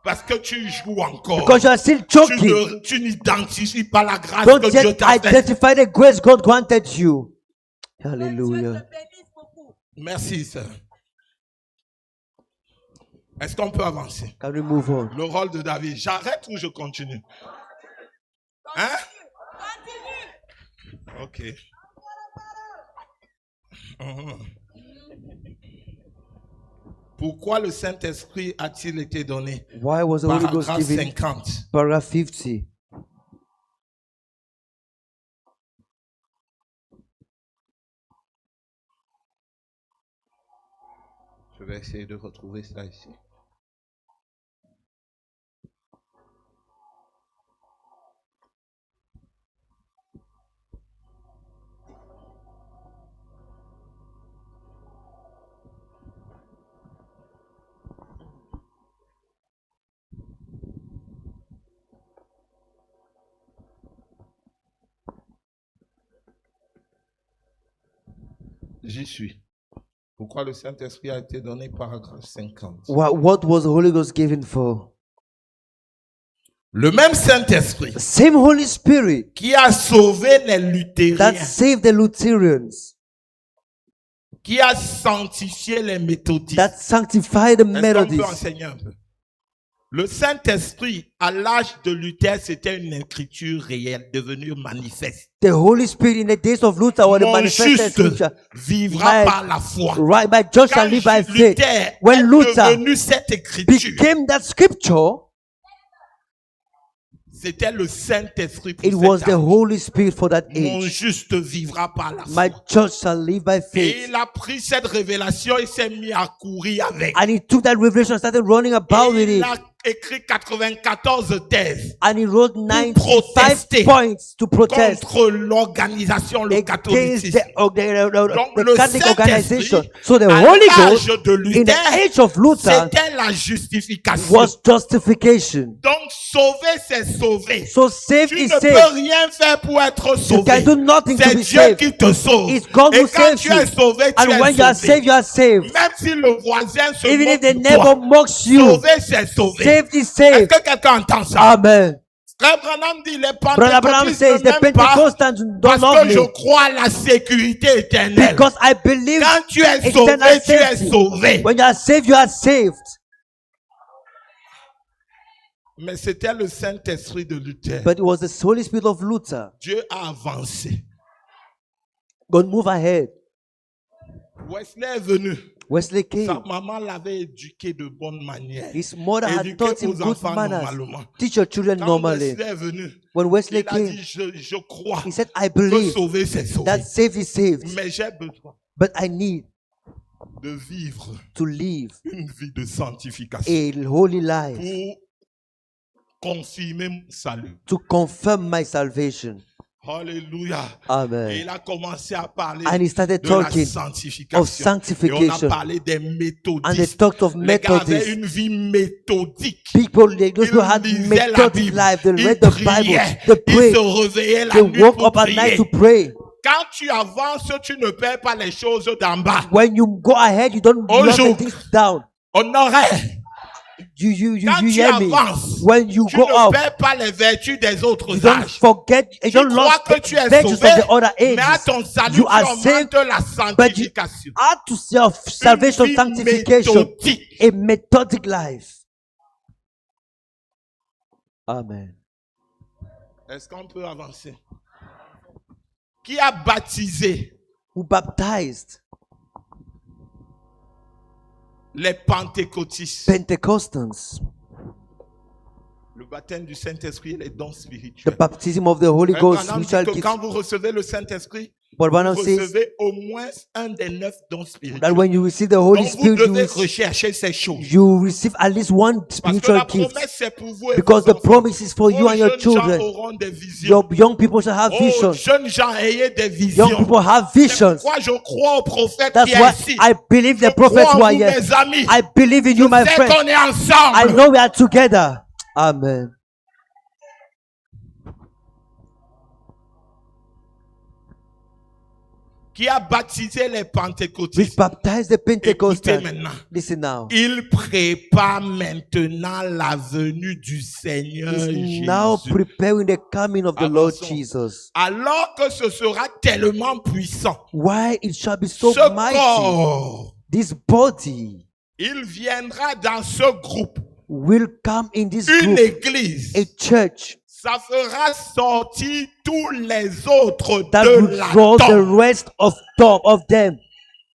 Parce que tu joues encore. Because you are still choking. Tu n'identifies pas la grâce Don't que Dieu yet t'a faite. identify the grace God granted you. Hallelujah. Merci, sœur. Est-ce qu'on peut avancer? Can we move on? Le rôle de David. J'arrête ou je continue? Hein? Ok. Pourquoi le Saint-Esprit a-t-il été donné? Why was the Holy Ghost Paragraphe given? 50. Paragraph 50. Je vais essayer de retrouver ça ici. J'y suis. Pourquoi le Saint-Esprit a été donné? Paragraphe 50. What was the Holy Ghost given for? Le même Saint-Esprit Same Holy Spirit qui a sauvé les that luthériens, saved the Lutherans, qui a sanctifié les méthodistes. that sanctified the Est-ce qu'on peut Methodists. enseigner un peu? Le Saint-Esprit, à l'âge de Luther, c'était une écriture réelle, devenue manifeste. The Holy Spirit in the days of Luther was the Mon manifested juste scripture. vivra My- par la foi. Right, by just Quand shall live by faith. Luther When est Luther devenu cette écriture, became that scripture, c'était le Saint-Esprit it pour was cet the âge. Holy Spirit for that Mon age. juste vivra par la My foi. church shall live by Et faith. il a pris cette révélation et s'est mis à courir avec. And he took that revelation and started running about with Et il it. a écrit 94 thèses And he wrote 95 protester points to protest contre l'organisation, le against catholicisme. the le Catholic Saint-Esprit, organization. So the à Holy l'âge Ghost, de in Luther, the age of Luther, c'était la justification. was justification. Donc sauver, c'est sauver. So saved Tu is ne peux saved. rien faire pour être You sauvé. can do nothing to C'est be Dieu saved. qui te sauve. It's God Et who quand saves tu es you. sauvé, tu And when es you are sauvé. saved, you are saved. Même si le voisin se Even if moque the de neighbor toi, mocks you, sauvé, c'est sauvé. saved is Est-ce saved. que quelqu'un entend ça? Amen. Frère Branham dit, les Brother Branham pentecôtistes says the ne m'aiment pas Pentecostals don't parce love que je me crois à la sécurité éternelle. because I believe Quand tu es sauvé, eternal tu es safety. sauvé. When you are saved, you are saved. Mais c'était le Saint-Esprit de Luther. But it was the Holy Spirit of Luther. Dieu a avancé. God move ahead. Wesley est venu. Wesley Sa came. maman l'avait éduqué de bonne manière. His mother had Éduqué taught him aux good enfants manners. normalement. Teach your children Quand normally. Wesley est venu, When Wesley il a came, dit, je crois he said, I que believe sauver, c'est sauver. that saved is saved. Mais j'ai besoin But I need de vivre to live une vie de sanctification a holy life pour confirmer mon salut. to confirm my salvation. Alléluia. Et Amen. il a commencé à parler And he started de la talking sanctification. of sanctification. Et on a parlé des And méthodistes. they talked of Les gars avaient Methodists. une vie méthodique. People, those who had Ils lisaient la Methodic Bible. life, they Ils read the Bible, priaient. they Ils prayed, se réveillaient la they nuit woke pour up at night prier. to pray. Quand tu avances, tu ne perds pas les choses d'en bas. When you go ahead, you don't Un love jour, the things down. on aurait. You Quand tu hear me? avances, When you tu go ne up, perds pas les vertus des autres you don't âges. forget, you Tu don't crois lose que tu es the virtues sauvé, of the other mais à ages. ton salut, You tu are saved, augmentes la but you sanctification. add to self salvation, Une vie sanctification, méthodique. a methodic life. Amen. Est-ce qu'on peut avancer? Qui a baptisé Who baptized les pentecôtistes? Pentecostals? Le baptême du Saint-Esprit et les dons The spirituels. baptism of the Holy Frère Ghost, Branham dit spiritual que gifts. quand vous recevez le Saint-Esprit, But Branham vous says recevez au moins un des 9 dons that spirituels. when you receive the Holy Donc vous Spirit, devez rechercher ces choses. you receive at least one Parce que la spiritual gift. promesse c'est pour vous et Because vos the enfants. promise is for you Vos and your jeunes children. gens auront des visions. Your young people shall have Oh, vision. jeunes gens, ayez des visions. Young people have C'est visions. pourquoi je crois au prophète That's qui est why ici. I believe the Je prophets crois who en are vous, here. mes amis. I believe in you, my Je sais friend. qu'on est I ensemble. know we are together. Amen. Qui a baptisé les We pentecôtistes. baptize the Écoutez Pentecostals. maintenant. Listen now. Il prépare maintenant la venue du Seigneur He's now Jésus. preparing the coming of the Lord Avançons. Jesus. Alors que ce sera tellement puissant. Why it shall be so Ce mighty. corps, This body il viendra dans ce groupe. will come in this Une group, église. a church Ça fera sortir tous les autres that de will la draw the tombe. rest of them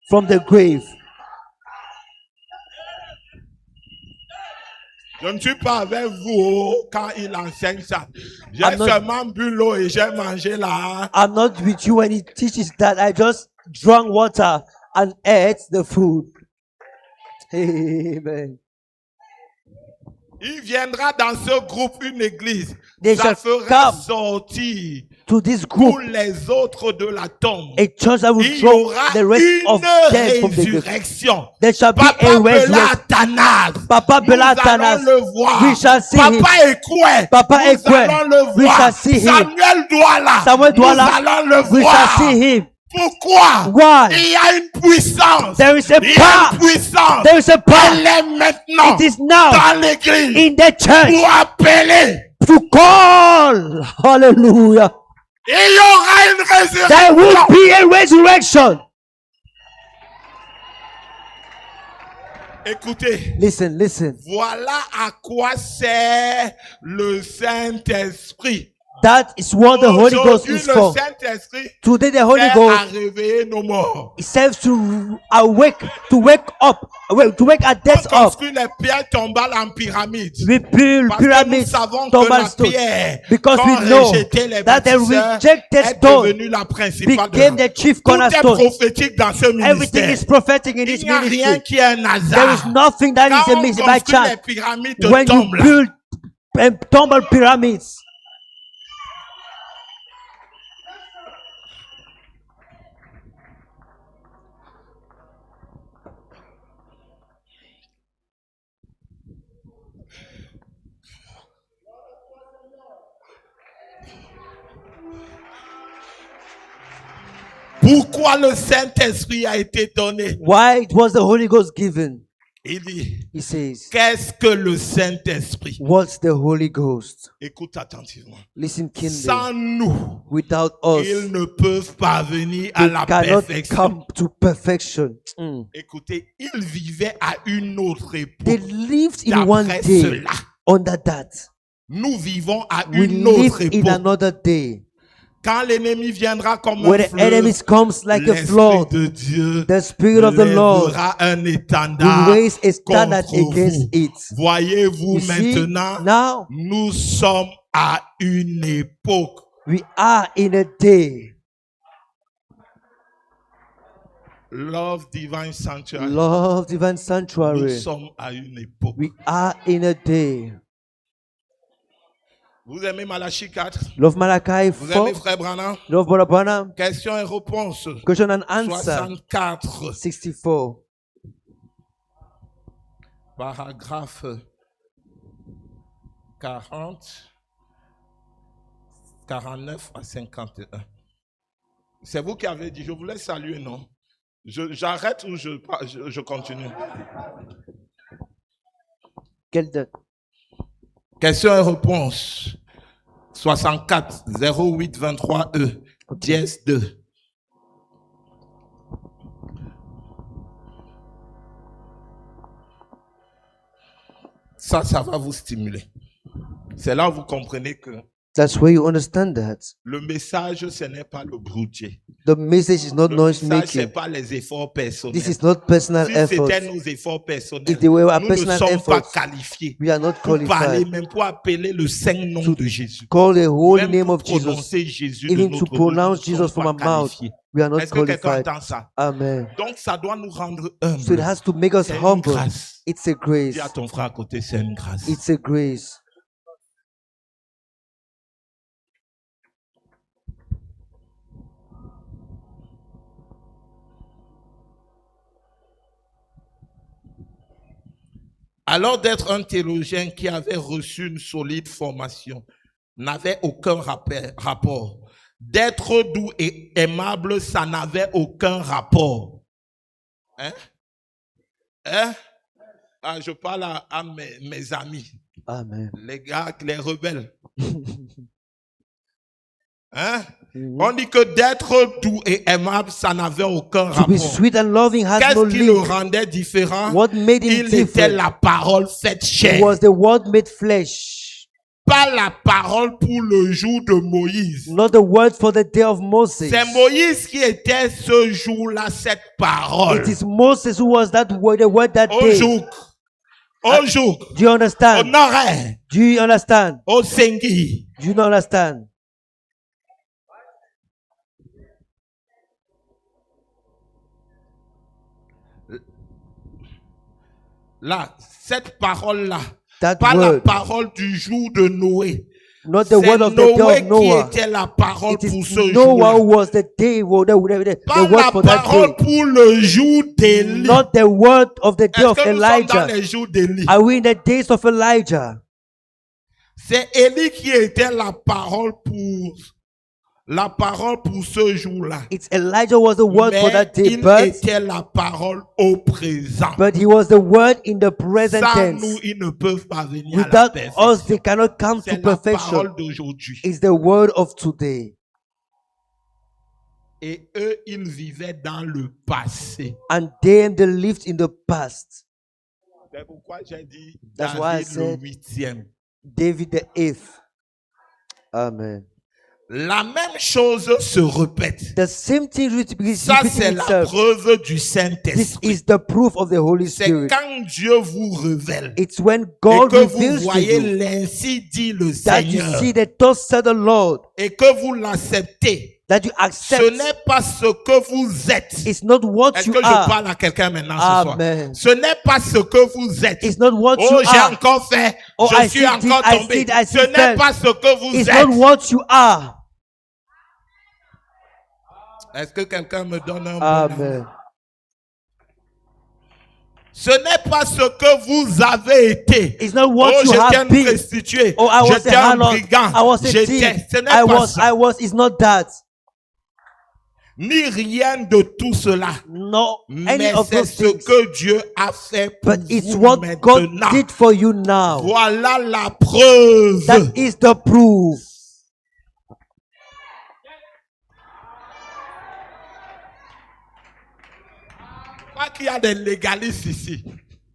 from the grave. Je ne suis pas avec vous quand il enseigne ça. J'ai I'm not- seulement bu l'eau et j'ai mangé là. I'm not with you when he teaches that. I just drank water and ate the food. Amen. Il viendra dans ce groupe une église. They Ça shall fera come sortir To this tous group, les autres de la tombe. a church that will Il y draw aura the rest of them une from the grave. résurrection. There shall be Papa a Bela resurrection. Tanas. Papa Nous Bela allons Tanas. le voir. We shall see him. Papa Ekwe. Papa Nous Ekwe. allons le We voir. shall see him. Samuel Douala. Samuel Douala. Nous allons le We voir. shall see him. Pourquoi? Why? Il y a une puissance. There is a Il y a power. une puissance. There is a Elle power. est maintenant It is now dans l'église in the church pour appeler. to call. Hallelujah. Et il y aura une There will résurrection. be a resurrection. Écoutez. Listen, listen. Voilà à quoi sert le Saint-Esprit. That is what the Holy Ghost Aujourd'hui, is le for. Saint-Esprit Today the Holy sert à Ghost réveiller nos morts. serves to wake up, to wake our On deaths up. construit les pierres tombales en pyramide. We build Parce que nous pyramids, savons que tombal la stones, pierre, because quand we know rejetait les that the bâtisseurs, rejected est stone devenue la principale de became la... the chief Tout est cornerstone. prophétique dans ce Everything ministère. is prophetic in Il this n'y a rien ministry. qui est un There is hasard. nothing that is Quand a on miss by construit chance. les pyramides When you tombent là, build tumble pyramids, pourquoi le Saint-Esprit a été donné? why it was the Holy Ghost given? Il dit, He says, qu'est-ce que le Saint-Esprit? what's the Holy Ghost? Écoute attentivement. Listen keenly. Sans nous, Without us, ils ne peuvent pas venir à they la cannot perfection. come to perfection. Écoutez, ils vivaient à une autre They époque. lived in one D'après day. cela, Under that, nous vivons à we une live autre in époque. another day. Quand l'ennemi viendra comme When un the fleuve, enemy comes like a l'Esprit flood, de Dieu the Spirit of the Lord lèvera un will étendard raise a standard contre against vous. it. Voyez-vous You see, maintenant, now nous sommes à une époque. we are in a day. Love Divine Sanctuary. Love Divine Nous Sanctuary. sommes à une époque. We are in a day. Vous aimez Malachie 4? Love Malachi Vous aimez 4. Frère Branham? Love Brother Branham. Question et réponse. Question and answer. 64. 64. Paragraphe 40, 49 à 51. C'est vous qui avez dit, je voulais saluer, non? J'arrête ou je continue? Quelle date? Question et réponse. 64 08 23 E. Dièse 2. Ça va vous stimuler. C'est là où vous comprenez que That's where you understand that. le message, ce n'est pas le broutier. The message is not Le noise message, ce n'est making. pas les efforts personnels. This is not personal Si effort. c'était nos efforts personnels, If they were our nous ne personal sommes pas efforts, qualifiés we are not pour parler, qualified même pour appeler le saint nom to de Jésus. call the holy Même name pour of Jesus. prononcer Jésus de Even notre to bouche, pronounce nous ne Jesus sommes from pas our mouth, qualifiés. we are not Est-ce que quelqu'un qualified. entend ça? Amen. Donc ça doit nous rendre So it humbles. has to make us C'est une humble. grâce. It's a grace. Dis à ton frère à côté, c'est une grâce. It's a grace. Alors d'être un théologien qui avait reçu une solide formation n'avait aucun rapport. D'être doux et aimable, ça n'avait aucun rapport. Hein? Hein? Ah, je parle à mes amis. Amen. Les gars, les rebelles. Hein? Mhm. On dit que d'être doux et aimable, ça n'avait aucun To be rapport. sweet and loving has no Qu'est-ce qui le link. rendait différent? What made him Il était different? la parole faite It chair. was the word made flesh. Pas la parole pour le jour de Moïse. Not the word for the day of Moses. C'est Moïse qui était ce jour-là, cette parole. It is Moses who was that word, the word that Au day. jour. Au jour. Do you Au understand? nord. Do you understand? Au Sengui. Do you not understand? Là, cette parole-là. That Pas la word. parole du jour de Noé. Not the C'est word of the Noé day of qui Noah. était la parole It pour is ce Noah jour-là. who was the day, the Pas word la for that parole day. pour le jour d'Élie. Not the word of the day Est-ce of que nous sommes dans Elijah. les jours d'Élie? Are we in the days of Elijah? C'est Élie qui était la parole pour ce jour-là. It's Elijah was the word for Mais that day, il but était la parole au présent. he was the word in the present Sans tense. nous, ils ne peuvent pas venir à la Without us, perfection. they cannot come to C'est la perfection. parole d'aujourd'hui. It's the word of today. Et eux, ils vivaient dans le passé. And they lived in the past. C'est pourquoi j'ai dit That's why I David le said 8e. David the 8th. Amen. La même chose se répète. The same thing repeating Ça, c'est la itself. preuve du This Saint-Esprit. is the proof of the Holy C'est Spirit. quand Dieu vous révèle It's when et God que vous reveals to voyez you l'ainsi dit le that you Seigneur see the thus said the Lord, et que vous l'acceptez. that you Ce accept. n'est pas ce que vous êtes. It's not what Est-ce you que je are. parle à quelqu'un maintenant ce soir? Amen. Ce n'est pas ce que vous êtes. It's not what Oh, you j'ai are. encore fait. Oh, Je I suis see encore this, I tombé. see that, I see Ce n'est that. pas ce que vous It's êtes. not what you are. Est-ce que quelqu'un me donne un bon Amen. nom? Ce n'est pas ce que vous avez été. It's not what Oh, you j'étais un have been. prostitué. Oh, I was J'étais a un harlot. brigand. I was a J'étais. thief. Ce n'est pas ça. It's not that. Ni rien de tout cela. No, any Mais of c'est those ce things. que Dieu a fait pour But it's vous what God maintenant. did for you now. Voilà la preuve. That is the proof. Pas qu'il y a des légalistes ici.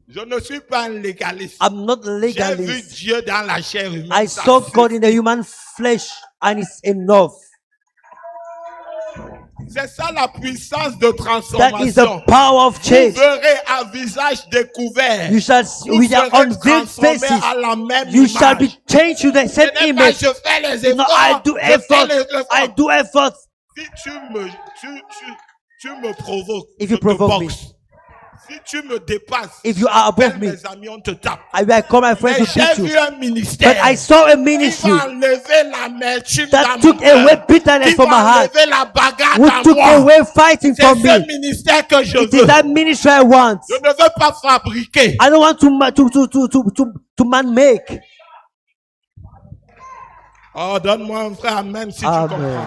Je ne suis pas un légaliste. I'm not J'ai vu legalist. Dieu dans la chair humaine. I Ça saw suffit. God in the human flesh and it's enough. C'est ça la puissance de That is transformation. the power of Vous change. verrez à visage découvert. You shall, Vous with your serez unveiled transformés faces, à la même you shall be image. changed to the Ce same n'est pas image. je fais les No, efforts. I do je fais effort. les efforts. I do effort. Si tu me provoques, If je you te provoke me. boxe. Si tu me dépasses, If you are above appelle me, mes amis, on te tape. I will call my friends Mais to j'ai beat vu you. un ministère But I saw a qui ministry va enlever l'amertume that dans took mon cœur, away bitterness qui from my va heart, enlever la bagarre who dans took moi. away fighting C'est from ce me. ministère que je It is veux. that ministry I want. Je ne veux pas fabriquer. I don't want to man make. Oh, donne-moi un frère, même si tu Amen. comprends.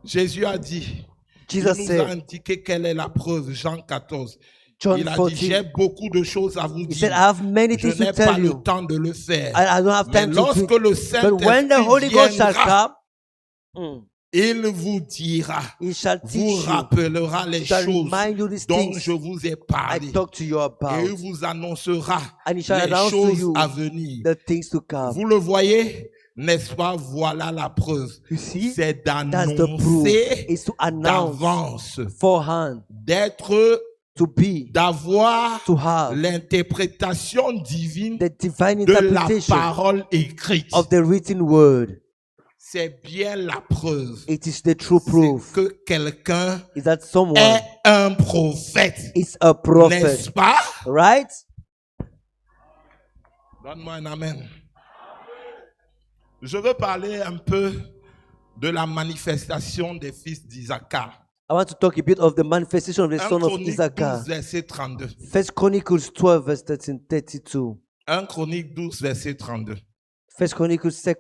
Jésus a dit, Jesus il nous a said, indiqué quelle est la preuve, Jean 14. John Il a 14, dit, j'ai beaucoup de choses à vous he said, dire. I have many Je things n'ai to pas tell le you. temps de le faire. I don't have Mais time to lorsque do le it. But when the Holy Saint-Esprit Ghost shall viendra, come, il vous dira, he shall vous teach you, rappellera les shall choses remind you these dont things je vous ai I parlé. talk to you Et about. il vous annoncera And he shall les announce to choses you à venir. the things to come. Vous le voyez, n'est-ce pas? Voilà la preuve. You see, C'est that's the proof. d'annoncer Is to announce d'avance, forehand, d'être, to be, d'avoir to have l'interprétation divine the divine de la interpretation parole écrite. of the written word. C'est bien la preuve. It is the true proof. C'est que quelqu'un Is that someone est un prophète. is a prophet, N'est-ce pas? right? Donne-moi un amen. Je veux parler un peu de la manifestation des fils d'Isaacar. I want to talk a bit of the manifestation of the 1 son of Chronique Issachar. 12, verset 32. First Chronicles 12, verse 32. 1 Chronique 12, verset 32. First Chronicles Et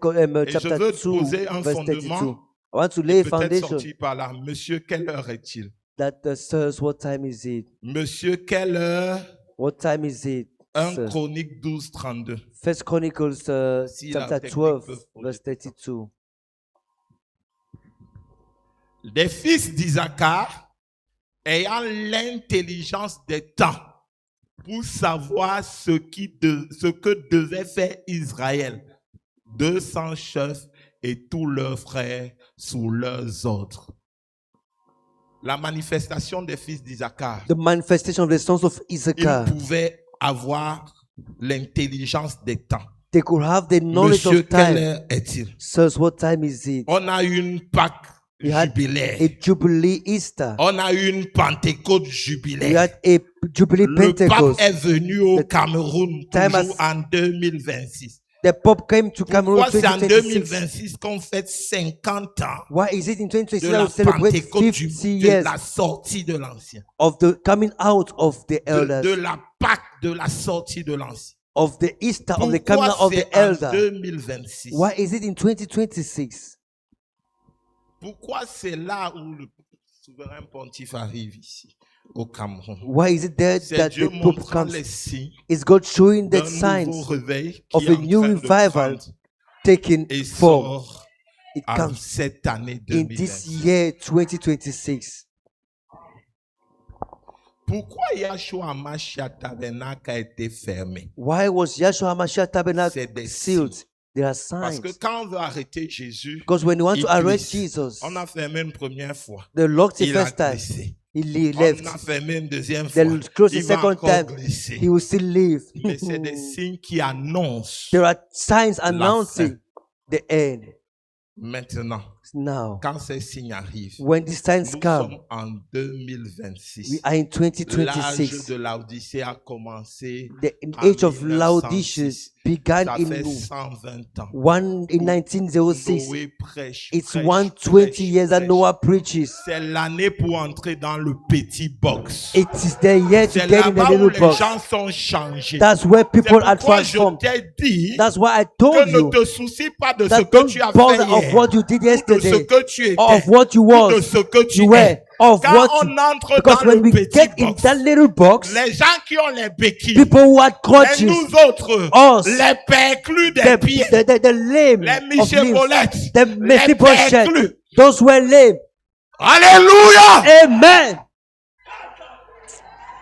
je chapter veux 2, poser un verse 32. fondement. I want to lay a Peut-être foundation sorti par là. Monsieur, quelle heure est-il? that sirs, what time is it? Monsieur, quelle heure? What time is it? 1 sir? Chronique 12, 32. First Chronicles Si la chapter technique 12, peut verse 32. Les fils d'Isaacar, ayant l'intelligence des temps pour savoir ce que devait faire Israël, 200 chefs et tous leurs frères sous leurs ordres. La manifestation des fils d'Isaacar, The manifestation of the sons of ils Issachar. pouvaient avoir l'intelligence des temps. They could have the knowledge Monsieur, of quelle time. heure est-il? Sirs, what time is it? On a eu une Pâque We had jubilaire. a Jubilee Easter. On a eu une Pentecôte We jubilaire. had a Jubilee Le pape Pentecost. est venu au The Cameroun time toujours has- en 2026. The Pope came to Cameroon Pourquoi c'est en 2026. 2026 qu'on fête 50 ans Why is it in de 2026 la that we celebrate Pentecôte, 50 de years la sortie de l'Ancien, of the coming out of the elders, de la Pâque de la sortie de l'Ancien? of the Easter, of the coming Pourquoi out of the c'est en elder? 2026? Why is it in 2026? Pourquoi c'est là où le souverain pontife arrive ici, au Cameroun? Why is it there C'est that Dieu the Pope montrant comes? les signes Is God showing d'un the nouveau signs réveil of qui a est en new train de revival prendre taking form? essor It en comes cette année in this 2026. year 2026. Pourquoi Yahshua Hamashiach Tabernacle a été fermé? Why was Yahshua HaMashiach C'est tabernacle des sealed? signes. There are Parce signs. que quand on veut arrêter Jésus, Because when you want il to arrest glisse. Jesus, On a fermé une première fois. the locked the Il a first time. glissé. He On a left. fermé une deuxième fois. Then close the Il va second encore time. glisser. He will still leave. Mais c'est des signes qui annoncent There are signs announcing the end. maintenant. Now, Quand ces signes arrivent, when these signs nous come, sommes en 2026. we are in L'âge 2026. de l'Odyssée a commencé The en age of 1906. Laodiceas began Ça in fait 120 ans. 1906. Noé prêche. It's prêche, 120 prêche, years that prêche. Noah preaches. C'est l'année pour entrer dans le petit box. It is the year to C'est get in the là-bas où little les box. gens sont changés. That's where C'est people are pourquoi je transformed. t'ai dit That's why I que told ne you te soucie pas de ce that que don't tu as bother fait of hier, what you did ou de ce yesterday, que tu étais, or of what you ou de was, ce que tu you were, es. of Quand what on you. entre Because dans when le we petit get in box, that little box, les gens qui ont les béquilles, people who had et crutches, nous autres, us, les perclus des the pieds, lame les of limbs, michebolettes, the les Mephibosheth, perclus. those who were lame. Alléluia! Amen.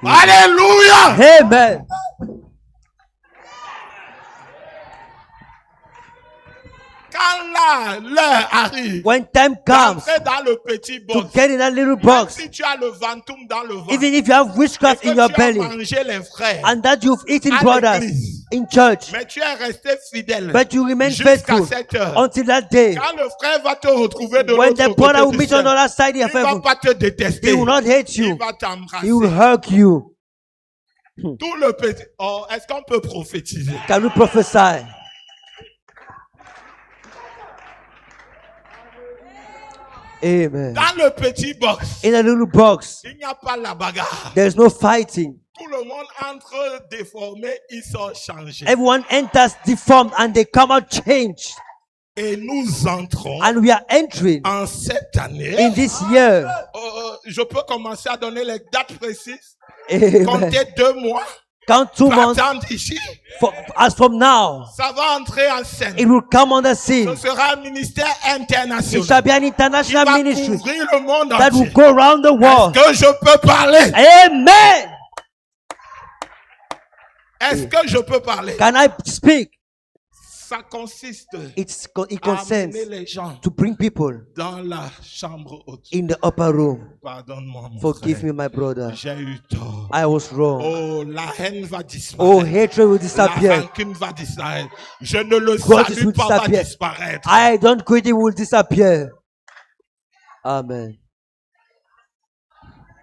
Alléluia! Amen. Quand l'heure arrive, When time comes d'entrer dans le petit to box, get in that little même box, si tu as le ventoum dans le ventre, even if you have et witchcraft que in your tu as belly, mangé les frères, and that you've eaten à brothers l'église, in church, mais tu es resté fidèle but you remain jusqu'à faithful cette heure. until that day. Quand le frère va te retrouver de When l'autre the côté brother will du meet you on ciel, the other side il of ne va heaven, pas te détester. he will not hate Il you. va t'embrasser. He will hug you. Tout le petit. Oh, est-ce qu'on peut prophétiser? Can we prophesy? Amen. Dans le petit box, In a little box, il n'y a pas la bagarre. there's no fighting. Tout le monde entre déformé, ils sont changés. Everyone enters deformed and they come out changed. Et nous entrons And we are entering en cette année. in this year. Je peux commencer à donner les dates précises. Amen. Comptez 2 mois. Count 2 months. Partant d'ici, As from now, ça va entrer en scène. it will come on the scene. Ce sera un ministère It international. shall be an Qui international va ministry couvrir le monde that will entier. go around the world. Est-ce que je peux parler? Amen. Est-ce que je peux parler? Can I speak? Ça consiste It à concerns amener les gens to bring people dans la chambre haute. in the upper room. Pardonne-moi, mon Forgive frère. me, my brother. J'ai eu tort. I was wrong. Oh, la haine va Oh, disparaître. hatred will La disappear. rancune va disparaître. Je ne le Grudges salue will pas, va disappear. disparaître. I don't quit, it will disappear. Amen.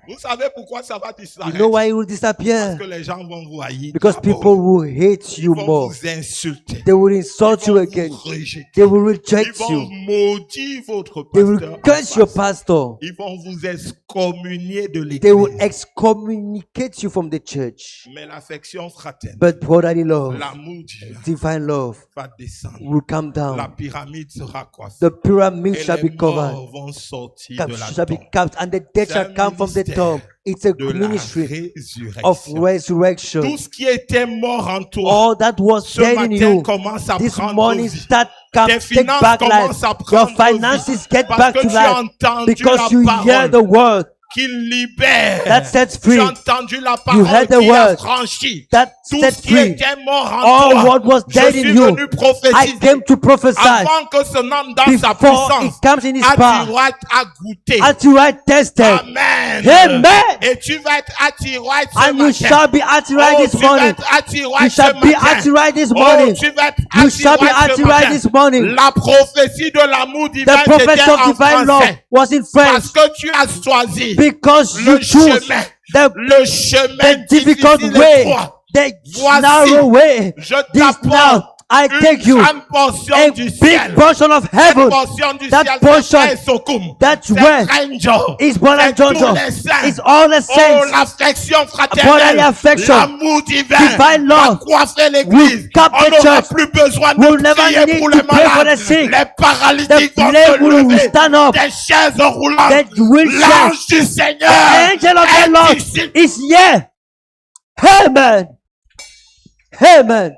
Vous savez pourquoi ça va You disparaître? know why it will Parce disappear? que les gens vont vous haïr. Because d'abord. people will hate Ils you vont more. vous insulter. They will insult Ils you vont again. vous rejeter. They will Ils reject vont you. maudire votre They pasteur. will en curse your face. pastor. Ils vont vous excommunier de They will l'église. excommunicate you from the church. Mais l'affection fraternelle, But brotherly love, l'amour divin divine love, va descendre. will come La down. pyramide sera coiffée. The pyramid Et shall les be covered. morts vont sortir de la Shall be tombe. capped, and the dead C'est shall un come from the ministère tomb. It's a de la ministry résurrection. of resurrection. Tout ce qui était mort en toi, All that was ce dead in matin you, commence à this prendre morning vie. start Tes take finances back life. commencent à Your prendre finances vie. get Parce back que to tu as life entendu because la you hear parole the word qui libère. that sets Tu free, as entendu la You parole heard the qui a word franchi. that Tout set ce qui free. était mort en All toi, what was je dead suis in you, venu I prophétiser. came to prophesy Avant que ce nom dans sa before it puissance, comes in his tu power vas être à goûter. until I tested. Amen. Amen. Et tu vas être attiré ce And you matin. shall be attired Oh, this tu vas morning. être attiré You ce shall be matin. attired this Oh, morning. tu vas être You shall be attiré ce attired matin. this morning. La prophétie de l'amour divin The prophet c'était of en divine love français. was in Parce French que tu as choisi because you le choose chemin, the chemin difficult difficile et way, étroit. the Voici, narrow way. Je This now, t'apporte I take une you grande portion a du big ciel. portion of Cette heaven. portion du That ciel, portion, c'est Sokum. that's C'est where Angel. is born C'est and Jojo. tous les saints. It's all the Oh, saints. l'affection Brotherly fraternelle, affection, l'amour divin, divine love va coiffer will l'église. cap On the n'aura church. plus besoin We'll de never prier need pour to les pray for malades. the sick. Les paralytiques The vont lame se will lever. stand up. Des chaises roulantes. The wheelchair, L'ange du Seigneur the angel of the Lord est ici. is here. Amen. Amen.